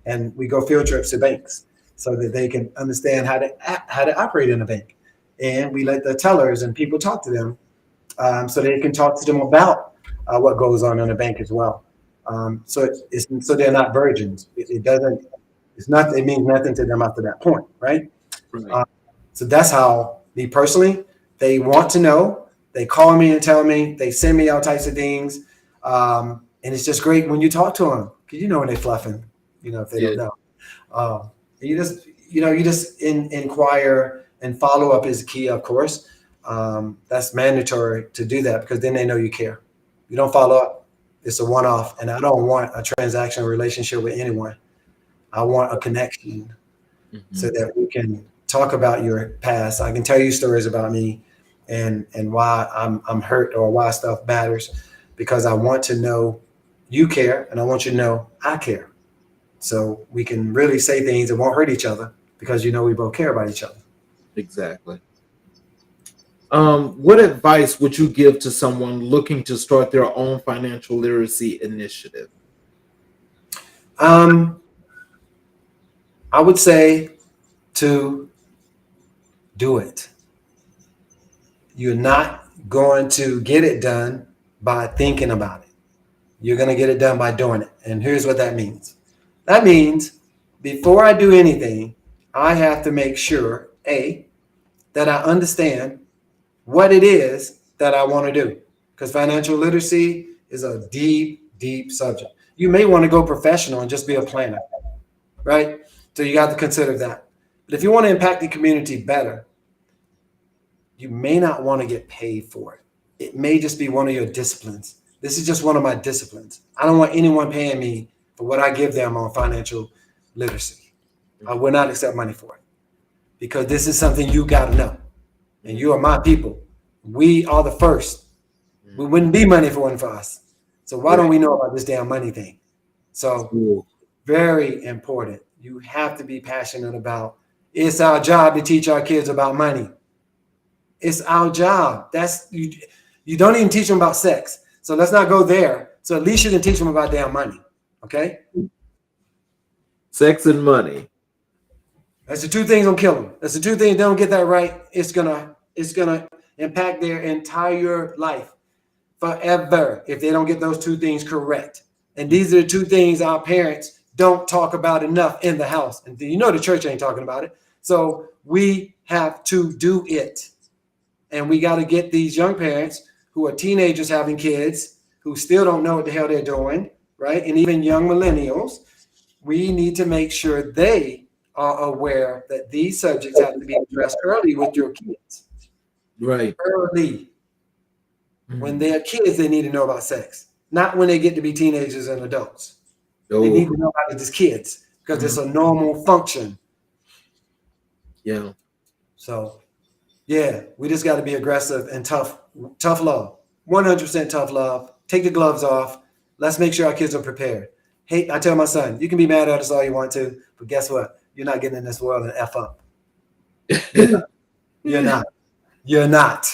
Speaker 2: And we go field trips to banks so that they can understand how to operate in a bank. And we let the tellers and people talk to them, so they can talk to them about what goes on in a bank as well. So they're not virgins. It doesn't. It's not. It means nothing to them after that point, right?
Speaker 1: Right.
Speaker 2: Uh, so that's how me personally. They want to know. They call me and tell me. They send me all types of things, and it's just great when you talk to them because you know when they're fluffing. If they
Speaker 1: Yeah.
Speaker 2: don't know, you just inquire and follow up is key, of course. That's mandatory to do that because then they know you care. You don't follow up, it's a one off, and I don't want a transactional relationship with anyone. I want a connection so
Speaker 1: Mhm.
Speaker 2: that we can talk about your past. I can tell you stories about me and why I'm hurt or why stuff matters, because I want to know you care and I want you to know I care. So we can really say things that won't hurt each other because we both care about each other.
Speaker 1: Exactly. What advice would you give to someone looking to start their own financial literacy initiative?
Speaker 2: Um, I would say to do it. You're not going to get it done by thinking about it. You're going to get it done by doing it. And here's what that means. That means before I do anything, I have to make sure, A, that I understand what it is that I want to do. Because financial literacy is a deep, deep subject. You may want to go professional and just be a planner, right? So you got to consider that. But if you want to impact the community better, you may not want to get paid for it. It may just be one of your disciplines. This is just one of my disciplines. I don't want anyone paying me for what I give them on financial literacy. I will not accept money for it because this is something you got to know. And you are my people. We are the first. We wouldn't be money if it wasn't for us. So why don't we know about this damn money thing? So very important. You have to be passionate about. It's our job to teach our kids about money. It's our job. That's you. You don't even teach them about sex. So let's not go there. So at least you can teach them about damn money. Okay?
Speaker 1: Sex and money.
Speaker 2: That's the two things gonna kill them. That's the two things. They don't get that right. It's gonna impact their entire life forever if they don't get those two things correct. And these are the two things our parents don't talk about enough in the house. And the church ain't talking about it. So we have to do it. And we got to get these young parents who are teenagers having kids who still don't know what the hell they're doing, right? And even young millennials, we need to make sure they are aware that these subjects have to be addressed early with your kids.
Speaker 1: Right.
Speaker 2: Early. When they're kids, they need to know about sex. Not when they get to be teenagers and adults. They need to know about it as kids because it's a normal function.
Speaker 1: Yeah.
Speaker 2: So, yeah, we just got to be aggressive and tough love. 100% tough love. Take the gloves off. Let's make sure our kids are prepared. Hey, I tell my son, you can be mad at us all you want to, but guess what? You're not getting in this world and F up. You're not. You're not.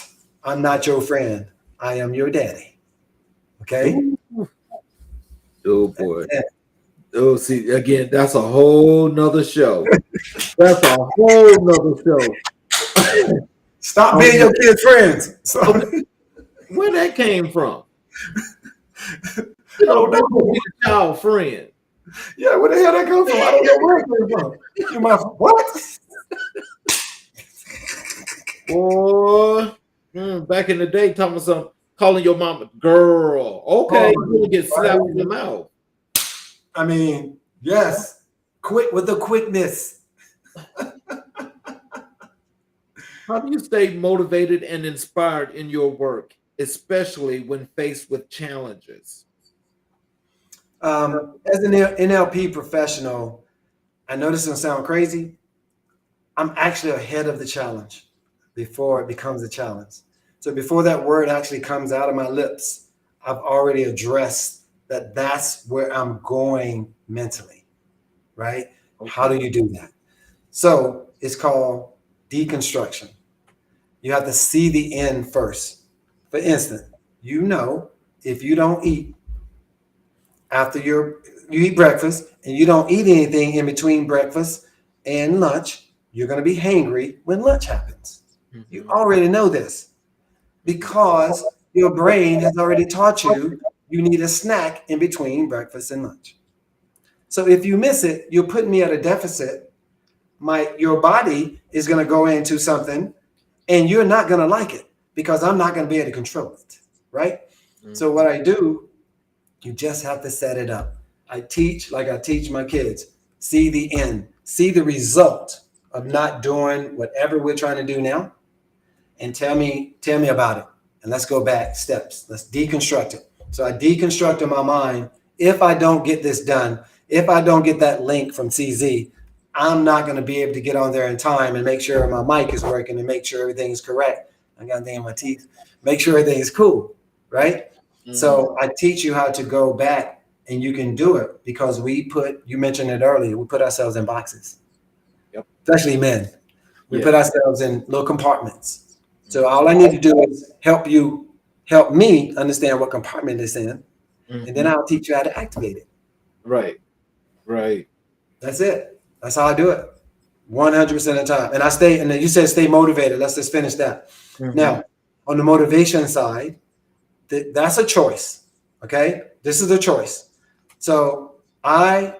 Speaker 2: I'm not your friend. I am your daddy. Okay?
Speaker 1: Oh, boy. Oh, see, again, that's a whole nother show. That's a whole nother show.
Speaker 2: Stop being your kids' friends. So,
Speaker 1: where that came from?
Speaker 2: I don't know.
Speaker 1: Be a child friend.
Speaker 2: Yeah, where the hell that come from? I don't know where it came from. You my what?
Speaker 1: Boy, back in the day, talking about some calling your mama girl. Okay, you're gonna get slapped in the mouth.
Speaker 2: I mean, yes, quick with the quickness.
Speaker 1: How do you stay motivated and inspired in your work, especially when faced with challenges?
Speaker 2: As an NLP professional, I know this is gonna sound crazy. I'm actually ahead of the challenge before it becomes a challenge. So before that word actually comes out of my lips, I've already addressed that that's where I'm going mentally, right? Okay. How do you do that? So it's called deconstruction. You have to see the end first. For instance, if you don't eat after you eat breakfast and you don't eat anything in between breakfast and lunch, you're going to be hangry when lunch happens. Mm-hmm. You already know this because your brain has already taught you need a snack in between breakfast and lunch. So if you miss it, you're putting me at a deficit. Your body is going to go into something and you're not going to like it because I'm not going to be able to control it, right? Mm-hmm. So what I do, you just have to set it up. I teach like I teach my kids. See the end. See the result of not doing whatever we're trying to do now. And tell me about it. And let's go back steps. Let's deconstruct it. So I deconstruct in my mind, if I don't get this done, if I don't get that link from CZ, I'm not going to be able to get on there in time and make sure my mic is working and make sure everything's correct. I got thing in my teeth. Make sure everything is cool, right? So I teach you how to go back, and you can do it because you mentioned it earlier, we put ourselves in boxes,
Speaker 1: Yep.
Speaker 2: especially men. We
Speaker 1: Yeah.
Speaker 2: put ourselves in little compartments. So all I need to do is help me understand what compartment it's in, and then I'll teach you how to activate it.
Speaker 1: Right. Right.
Speaker 2: That's it. That's how I do it. 100% of the time. And and then you said stay motivated. Let's just finish that. Now, on the motivation side, that's a choice. Okay. This is a choice. So I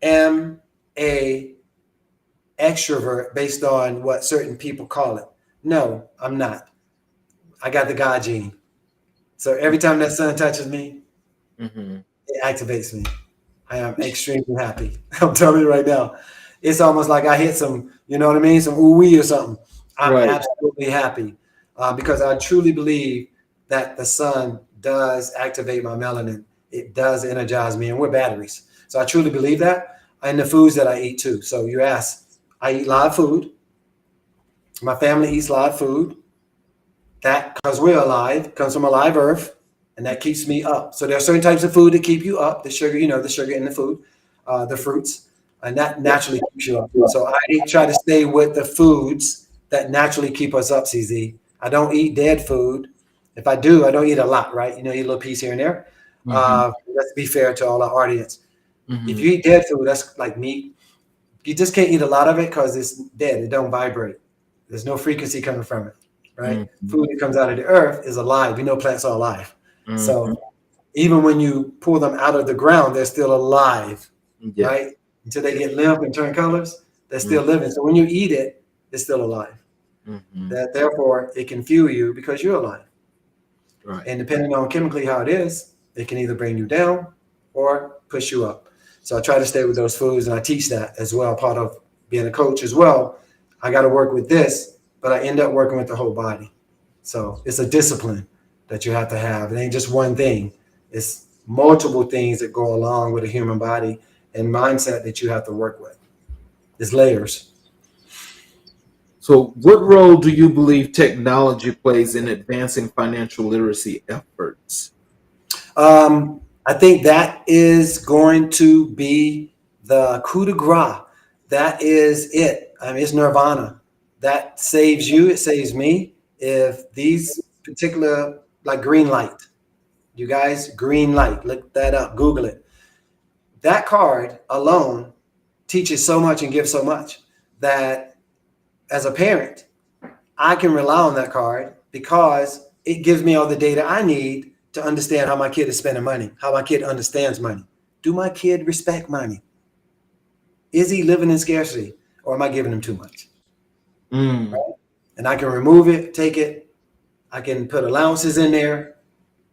Speaker 2: am a extrovert based on what certain people call it. No, I'm not. I got the God gene. So every time that sun touches me, it activates me. I am extremely happy. I'm telling you right now. It's almost like I hit some, you know what I mean? Some ooh-wee or something. I'm absolutely happy because I truly believe that the sun does activate my melanin. It does energize me, and we're batteries. So I truly believe that. And the foods that I eat too. So you ask, I eat live food. My family eats live food. That, because we're alive, comes from a live earth, and that keeps me up. So there are certain types of food that keep you up. The sugar, the sugar in the food, the fruits, and that naturally keeps you up. So I try to stay with the foods that naturally keep us up, CZ. I don't eat dead food. If I do, I don't eat a lot, right? Eat a little piece here and there. Let's be fair to all our audience. If you eat dead food, that's like meat. You just can't eat a lot of it because it's dead. It don't vibrate. There's no frequency coming from it, right? Food that comes out of the earth is alive. We know plants are alive. So even when you pull them out of the ground, they're still alive, right? Until they get limp and turn colors, they're still living. So when you eat it, it's still alive. That therefore it can fuel you because you're alive. Right. And depending on chemically how it is, it can either bring you down or push you up. So I try to stay with those foods, and I teach that as well. Part of being a coach as well. I got to work with this, but I end up working with the whole body. So it's a discipline that you have to have. It ain't just one thing. It's multiple things that go along with a human body and mindset that you have to work with. It's layers.
Speaker 1: So what role do you believe technology plays in advancing financial literacy efforts?
Speaker 2: I think that is going to be the coup de grace. That is it. I mean, it's nirvana. That saves you. It saves me. If these particular, like green light, you guys, green light, look that up, Google it. That card alone teaches so much and gives so much that as a parent, I can rely on that card because it gives me all the data I need to understand how my kid is spending money, how my kid understands money. Do my kid respect money? Is he living in scarcity, or am I giving him too much? Right? And I can remove it, take it. I can put allowances in there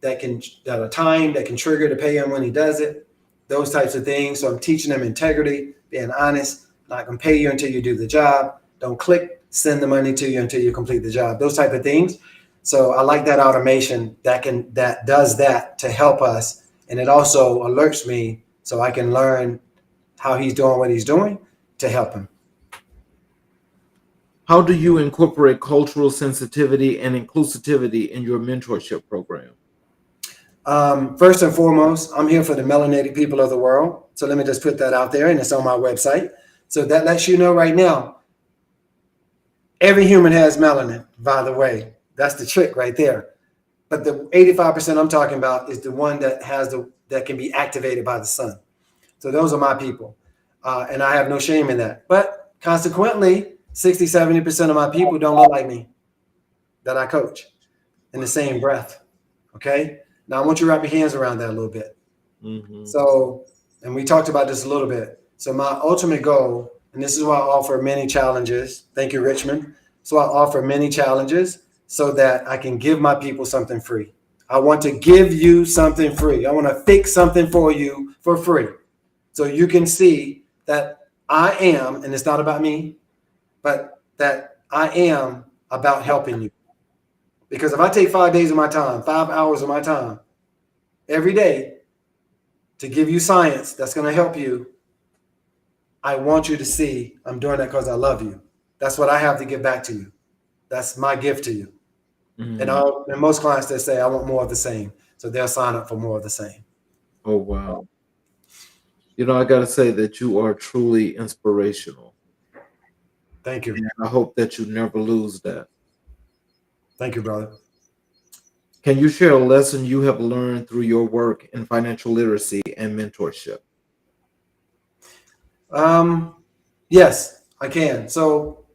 Speaker 2: that are timed, that can trigger to pay him when he does it. Those types of things. So I'm teaching them integrity, being honest. Not gonna pay you until you do the job. Don't click, send the money to you until you complete the job. Those type of things. So I like that automation that does that to help us. And it also alerts me so I can learn how he's doing what he's doing to help him.
Speaker 1: How do you incorporate cultural sensitivity and inclusivity in your mentorship program?
Speaker 2: First and foremost, I'm here for the melanated people of the world. So let me just put that out there, and it's on my website. So that lets you know right now, every human has melanin, by the way. That's the trick right there. But the 85% I'm talking about is the one that that can be activated by the sun. So those are my people. And I have no shame in that. But consequently, 60, 70% of my people don't look like me that I coach in the same breath. Okay. Now I want you to wrap your hands around that a little bit. So, and we talked about this a little bit. So my ultimate goal, and this is why I offer many challenges. Thank you, Richmond. So I offer many challenges so that I can give my people something free. I want to give you something free. I want to fix something for you for free. So you can see that I am, and it's not about me, but that I am about helping you. Because if I take 5 days of my time, 5 hours of my time every day to give you science that's going to help you, I want you to see I'm doing that because I love you. That's what I have to give back to you. That's my gift to you.
Speaker 1: Mm.
Speaker 2: And most clients, they say, I want more of the same. So they'll sign up for more of the same.
Speaker 1: Oh, wow. I got to say that you are truly inspirational.
Speaker 2: Thank you.
Speaker 1: And I hope that you never lose that.
Speaker 2: Thank you, brother.
Speaker 1: Can you share a lesson you have learned through your work in financial literacy and mentorship?
Speaker 2: Yes, I can. So,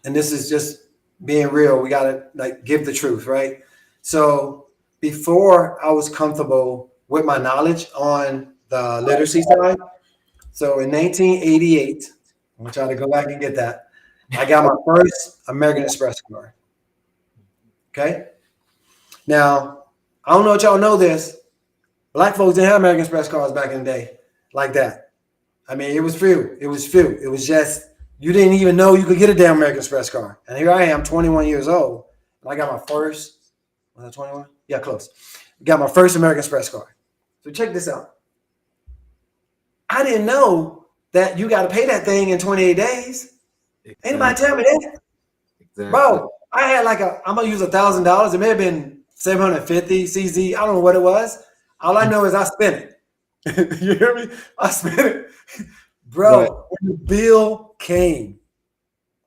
Speaker 2: and this is just being real. We got to like give the truth, right? So before I was comfortable with my knowledge on the literacy side, so in 1988, I'm gonna try to go back and get that. I got my first American Express card. Okay. Now, I don't know if y'all know this. Black folks didn't have American Express cards back in the day like that. I mean, it was few. It was few. It was just, you didn't even know you could get a damn American Express card. And here I am, 21 years old. And I got my first, was I 21? Yeah, close. Got my first American Express card. So check this out. I didn't know that you got to pay that thing in 28 days. Anybody
Speaker 1: Exactly.
Speaker 2: tell me that?
Speaker 1: Exactly.
Speaker 2: Bro, I had like I'm going to use $1,000. It may have been 750 CZ. I don't know what it was. All I know is I spent it. You hear me? I spent it.
Speaker 1: Right.
Speaker 2: Bro, when the bill came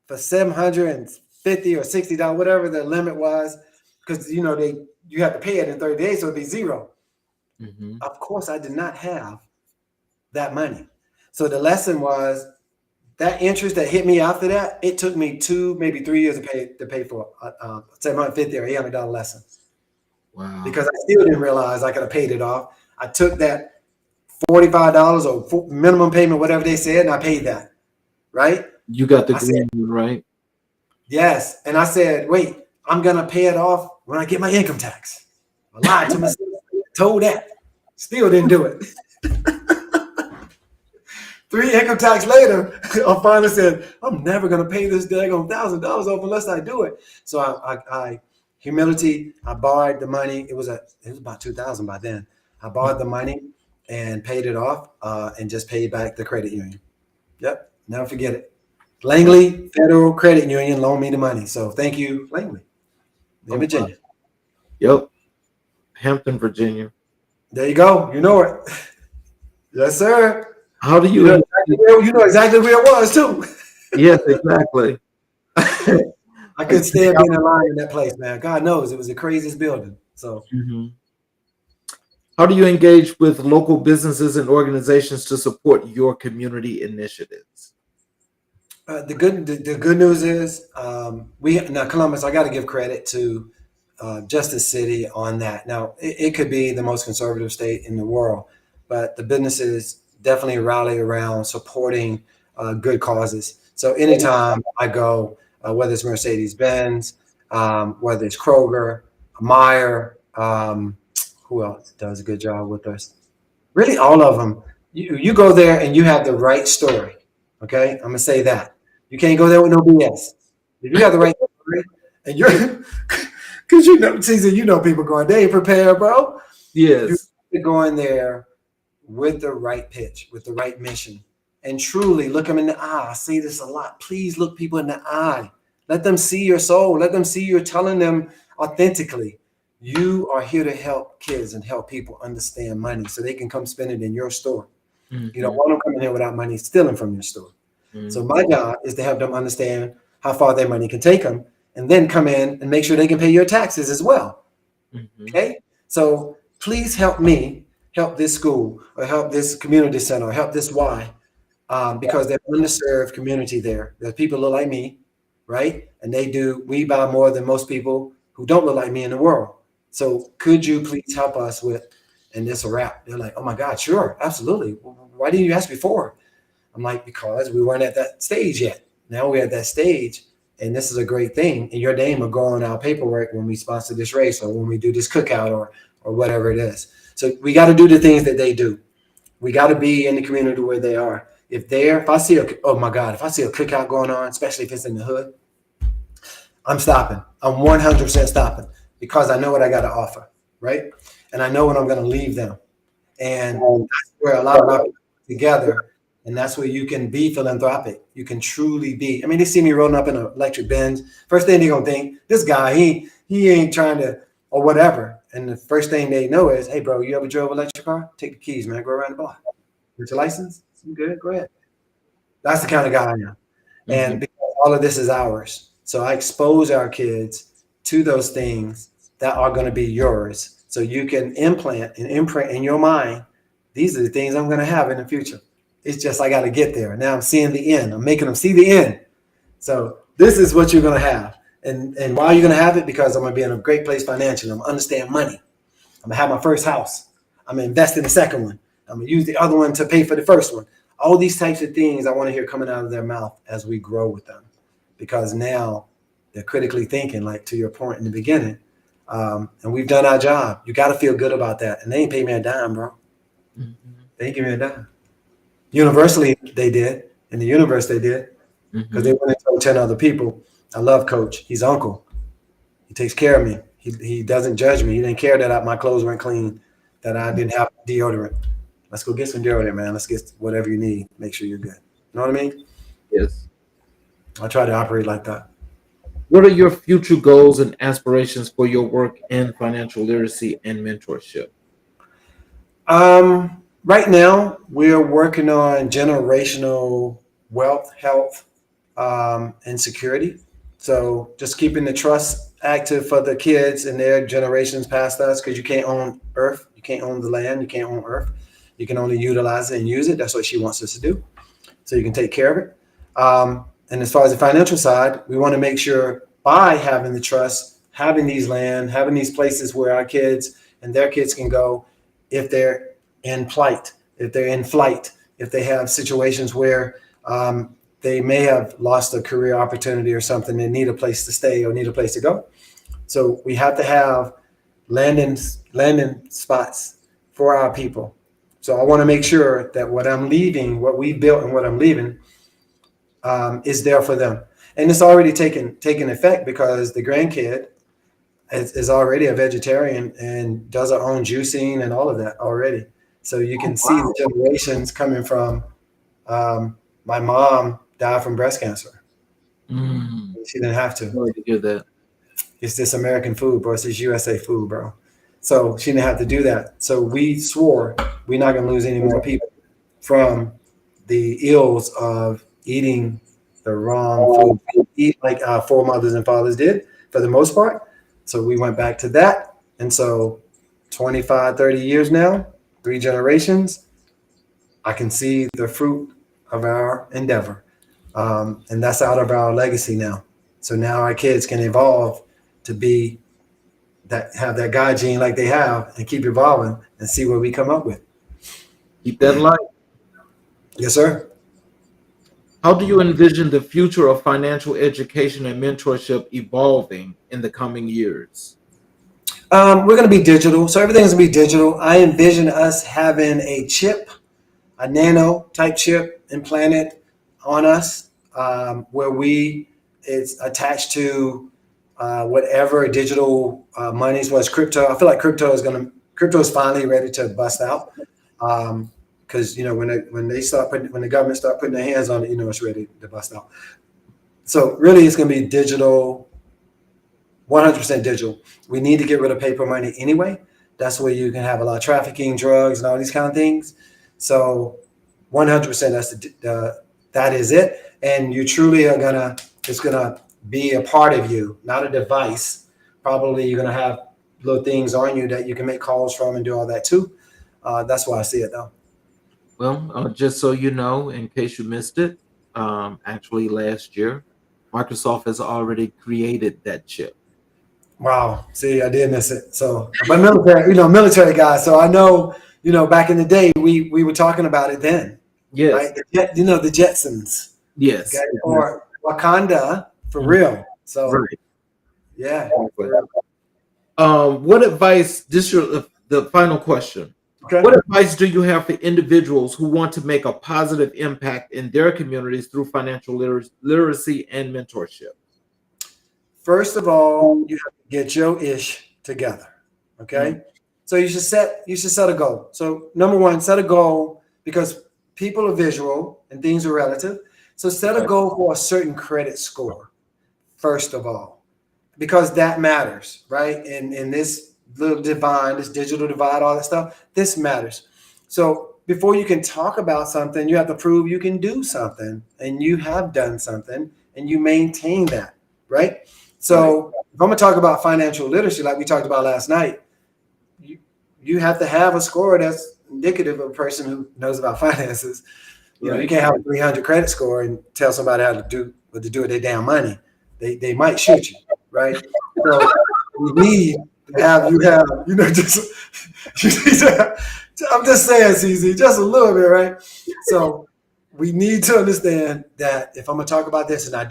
Speaker 2: for $750 or $60, whatever the limit was, because you have to pay it in 30 days, so it'd be zero.
Speaker 1: Mm-hmm.
Speaker 2: Of course, I did not have that money. So the lesson was that interest that hit me after that, it took me 2, maybe 3 years to pay for $750 or $800 lesson.
Speaker 1: Wow.
Speaker 2: Because I still didn't realize I could have paid it off. I took that $45 or minimum payment, whatever they said, and I paid that. Right?
Speaker 1: You got the
Speaker 2: I
Speaker 1: green
Speaker 2: said,
Speaker 1: one, right?
Speaker 2: yes. And I said, wait, I'm going to pay it off when I get my income tax. I lied to myself, told that. Still didn't do it. 3 income tax later, I finally said, I'm never going to pay this daggone $1,000 off unless I do it. So I humility, I borrowed the money. It was about 2000 by then. I borrowed the money and paid it off and just paid back the credit union. Yep, never forget it. Langley Federal Credit Union loaned me the money. So thank you, Langley, in Virginia.
Speaker 1: Yep. Hampton, Virginia.
Speaker 2: There you go. You know it. Yes, sir.
Speaker 1: How do
Speaker 2: You
Speaker 1: you?
Speaker 2: know exactly where it was, too.
Speaker 1: Yes, exactly.
Speaker 2: I couldn't stand being in line in that place, man. God knows it was the craziest building. So,
Speaker 1: Mhm. How do you engage with local businesses and organizations to support your community initiatives?
Speaker 2: the good news is we now Columbus. I got to give credit to Justice City on that. Now it could be the most conservative state in the world, but the businesses definitely rally around supporting good causes. So anytime I go, whether it's Mercedes Benz, whether it's Kroger, Meyer, who else does a good job with us? Really, all of them. You go there and you have the right story. Okay, I'm gonna say that. You can't go there with no BS. If you have the right story and you're, because Caesar, people going, they ain't prepared, bro.
Speaker 1: Yes.
Speaker 2: You go in there with the right pitch, with the right mission, and truly look them in the eye. I say this a lot. Please look people in the eye. Let them see your soul. Let them see you're telling them authentically. You are here to help kids and help people understand money so they can come spend it in your store.
Speaker 1: Mhm.
Speaker 2: You don't want them coming here without money stealing from your store.
Speaker 1: Mhm.
Speaker 2: So my job is to help them understand how far their money can take them and then come in and make sure they can pay your taxes as well.
Speaker 1: Mhm.
Speaker 2: Okay? So please help me help this school or help this community center or help this Y because they're underserved community there. There's people look like me, right? And we buy more than most people who don't look like me in the world. So could you please help us with, and this a wrap. They're like, oh my God, sure, absolutely. Why didn't you ask before? I'm like, because we weren't at that stage yet. Now we're at that stage, and this is a great thing. And your name will go on our paperwork when we sponsor this race or when we do this cookout or whatever it is. So we got to do the things that they do. We got to be in the community where they are. If I see oh my God, if I see a cookout going on, especially if it's in the hood, I'm stopping. I'm 100% stopping because I know what I got to offer, right? And I know what I'm going to leave them. And that's where a lot of our people together And that's where you can be philanthropic. You can truly be. I mean, they see me rolling up in an electric Benz. First thing they're gonna think, this guy, he ain't trying to, or whatever. And the first thing they know is, hey, bro, you ever drove an electric car? Take the keys, man. Go around the block. Get your license? You good? Go ahead. That's the kind of guy I am. And because all of this is ours. So I expose our kids to those things that are going to be yours. So you can implant and imprint in your mind, these are the things I'm going to have in the future. It's just I got to get there. Now I'm seeing the end. I'm making them see the end. So this is what you're going to have. And why are you going to have it? Because I'm going to be in a great place financially. I'm going to understand money. I'm going to have my first house. I'm going to invest in the second one. I'm going to use the other one to pay for the first one. All these types of things I want to hear coming out of their mouth as we grow with them. Because now they're critically thinking, like to your point in the beginning. And we've done our job. You got to feel good about that. And they ain't pay me a dime, bro. They ain't give me a dime. Universally, they did. In the universe, they did. Because they went and told 10 other people, I love Coach. He's uncle. He takes care of me. He doesn't judge me. He didn't care that my clothes weren't clean, that I didn't have deodorant. Let's go get some deodorant, man. Let's get whatever you need. Make sure you're good. You know what I mean?
Speaker 1: Yes.
Speaker 2: I try to operate like that.
Speaker 1: What are your future goals and aspirations for your work in financial literacy and mentorship?
Speaker 2: Right now, we're working on generational wealth, health, and security. So just keeping the trust active for the kids and their generations past us, because you can't own Earth. You can't own the land. You can't own Earth. You can only utilize it and use it. That's what she wants us to do. So you can take care of it. And as far as the financial side, we want to make sure by having the trust, having these land, having these places where our kids and their kids can go if they're in plight, if they're in flight, if they have situations where they may have lost a career opportunity or something, they need a place to stay or need a place to go. So we have to have landing spots for our people. So I want to make sure that what I'm leaving, what we built and what I'm leaving is there for them. And it's already taken effect because the grandkid is already a vegetarian and does her own juicing and all of that already. So you can see the generations coming from my mom died from breast cancer. She didn't have to.
Speaker 1: Sorry to hear that.
Speaker 2: It's this American food, bro. It's this USA food, bro. So she didn't have to do that. So we swore we're not going to lose any more people from the ills of eating the wrong food, eat like our foremothers and fathers did for the most part. So we went back to that. And so 25, 30 years now, 3 generations, I can see the fruit of our endeavor. And that's out of our legacy now. So now our kids can evolve to be that, have that God gene like they have, and keep evolving and see what we come up with.
Speaker 1: Keep that light.
Speaker 2: Yes, sir.
Speaker 1: How do you envision the future of financial education and mentorship evolving in the coming years?
Speaker 2: We're going to be digital. So everything's going to be digital. I envision us having a chip, a nano type chip implanted on us, where it's attached to whatever digital monies was crypto. I feel like crypto is finally ready to bust out. Because when the government start putting their hands on it, it's ready to bust out. So really, it's going to be digital, 100% digital. We need to get rid of paper money anyway. That's where you can have a lot of trafficking, drugs, and all these kind of things. So 100%, that is it. And you truly it's gonna be a part of you, not a device. Probably you're gonna have little things on you that you can make calls from and do all that too. That's why I see it though.
Speaker 1: Well, just so you know, in case you missed it, actually last year, Microsoft has already created that chip.
Speaker 2: Wow. See, I did miss it. So, but military guy. So I know, back in the day, we were talking about it then.
Speaker 1: Yes.
Speaker 2: Right? The Jetsons.
Speaker 1: Yes.
Speaker 2: Okay? Or Wakanda for real. So,
Speaker 1: right.
Speaker 2: Yeah.
Speaker 1: What advice, the final question. Okay. What advice do you have for individuals who want to make a positive impact in their communities through financial literacy and mentorship?
Speaker 2: First of all, you have to get your ish together. Okay. So you should set a goal. So number one, set a goal, because people are visual and things are relative. So set a
Speaker 1: Right.
Speaker 2: goal for a certain credit score, first of all, because that matters, right? In this little divide, this digital divide, all that stuff, this matters. So before you can talk about something, you have to prove you can do something, and you have done something, and you maintain that, right?
Speaker 1: Right.
Speaker 2: So if I'm gonna talk about financial literacy, like we talked about last night, you you have to have a score that's indicative of a person who knows about finances. You know, you
Speaker 1: Right.
Speaker 2: can't have a 300 credit score and tell somebody how to do what to do with their damn money. They might shoot you, right? So we need to have you have, you know, just you need to, I'm just saying, CZ, just a little bit, right? So we need to understand that if I'm gonna talk about this, and I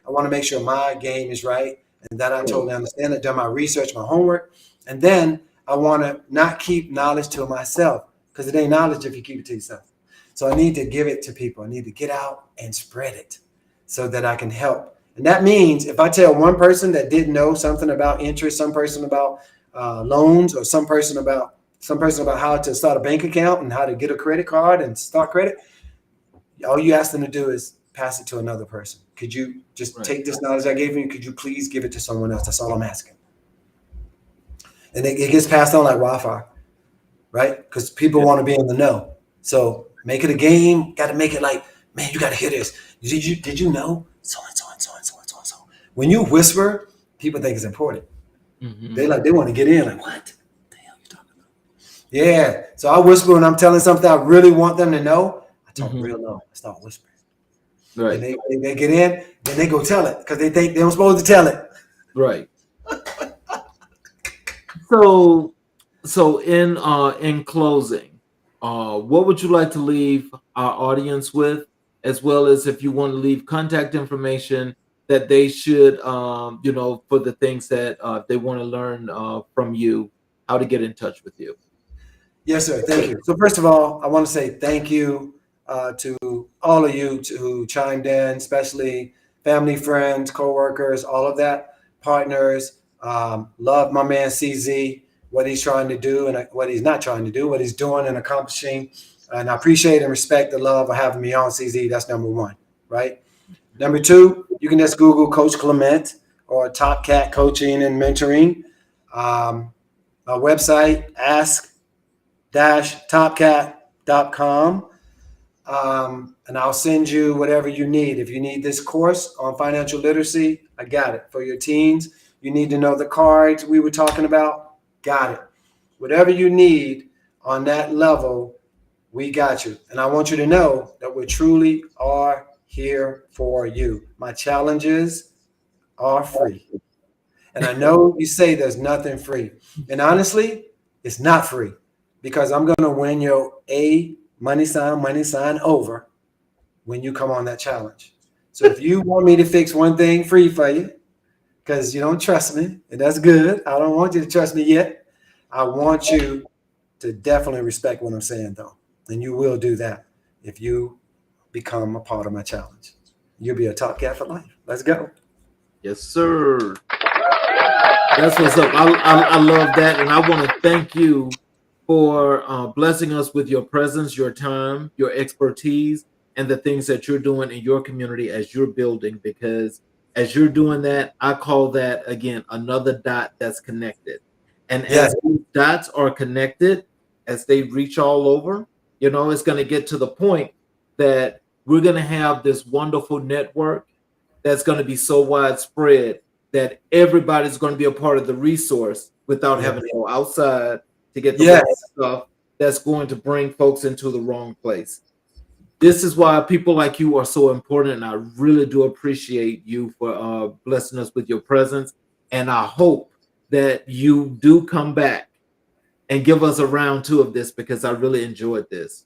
Speaker 2: want to make sure my game is right and that I totally understand it, done my research, my homework, and then I want to not keep knowledge to myself because it ain't knowledge if you keep it to yourself. So I need to give it to people. I need to get out and spread it so that I can help. And that means if I tell one person that didn't know something about interest, some person about loans, or some person about how to start a bank account and how to get a credit card and start credit, all you ask them to do is pass it to another person. Could you just take this knowledge I gave you? Could you please give it to someone else? That's all I'm asking. And it gets passed on like Wi-Fi, right? Because people want to be in the know. So make it a game. Got to make it like, man, you got to hear this. Did you know so and so and so and so and so and so? When you whisper, people think it's important.
Speaker 1: Mm-hmm.
Speaker 2: They want to get in. Like, what the hell are you talking about? Yeah. So I whisper when I'm telling something I really want them to know. I talk real low. I start whispering.
Speaker 1: Right.
Speaker 2: And they get in. Then they go tell it because they think they're supposed to tell it.
Speaker 1: Right. So in closing, what would you like to leave our audience with, as well as if you want to leave contact information that they should, for the things that they want to learn from you, how to get in touch with you.
Speaker 2: Yes, sir. Thank you. So first of all, I want to say thank you to all of you who chimed in, especially family, friends, coworkers, all of that, partners. Love my man CZ, what he's trying to do and what he's not trying to do, what he's doing and accomplishing. And I appreciate and respect the love of having me on, CZ. That's number one, right? Number two, you can just Google Coach Clement or Top Cat Coaching and Mentoring. My website, ask-topcat.com. And I'll send you whatever you need. If you need this course on financial literacy, I got it. For your teens, you need to know the cards we were talking about, got it. Whatever you need on that level, we got you. And I want you to know that we truly are here for you. My challenges are free. And I know you say there's nothing free. And honestly, it's not free because I'm going to win your money sign over when you come on that challenge. So if you want me to fix one thing free for you, because you don't trust me, and that's good. I don't want you to trust me yet. I want you to definitely respect what I'm saying, though. And you will do that if you become a part of my challenge. You'll be a top cat for life. Let's go.
Speaker 1: Yes, sir. That's what's up. I love that. And I want to thank you for blessing us with your presence, your time, your expertise, and the things that you're doing in your community as you're building. Because as you're doing that, I call that, again, another dot that's connected. And
Speaker 2: Yes.
Speaker 1: as these dots are connected, as they reach all over, it's going to get to the point that we're going to have this wonderful network that's going to be so widespread that everybody's going to be a part of the resource without having to go outside to get the
Speaker 2: Yes.
Speaker 1: wrong stuff that's going to bring folks into the wrong place. This is why people like you are so important, and I really do appreciate you for blessing us with your presence. And I hope that you do come back and give us a round two of this because I really enjoyed this.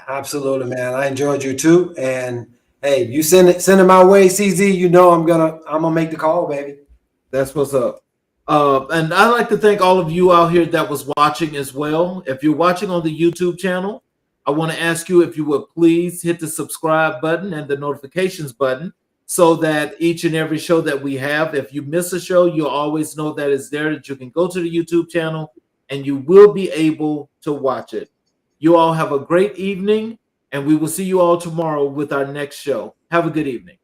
Speaker 2: Absolutely, man. I enjoyed you too. And hey, you send it my way, CZ. You know I'm gonna make the call, baby.
Speaker 1: That's what's up. And I'd like to thank all of you out here that was watching as well. If you're watching on the YouTube channel, I want to ask you if you would please hit the subscribe button and the notifications button so that each and every show that we have, if you miss a show, you'll always know that it's there, that you can go to the YouTube channel and you will be able to watch it. You all have a great evening. And we will see you all tomorrow with our next show. Have a good evening.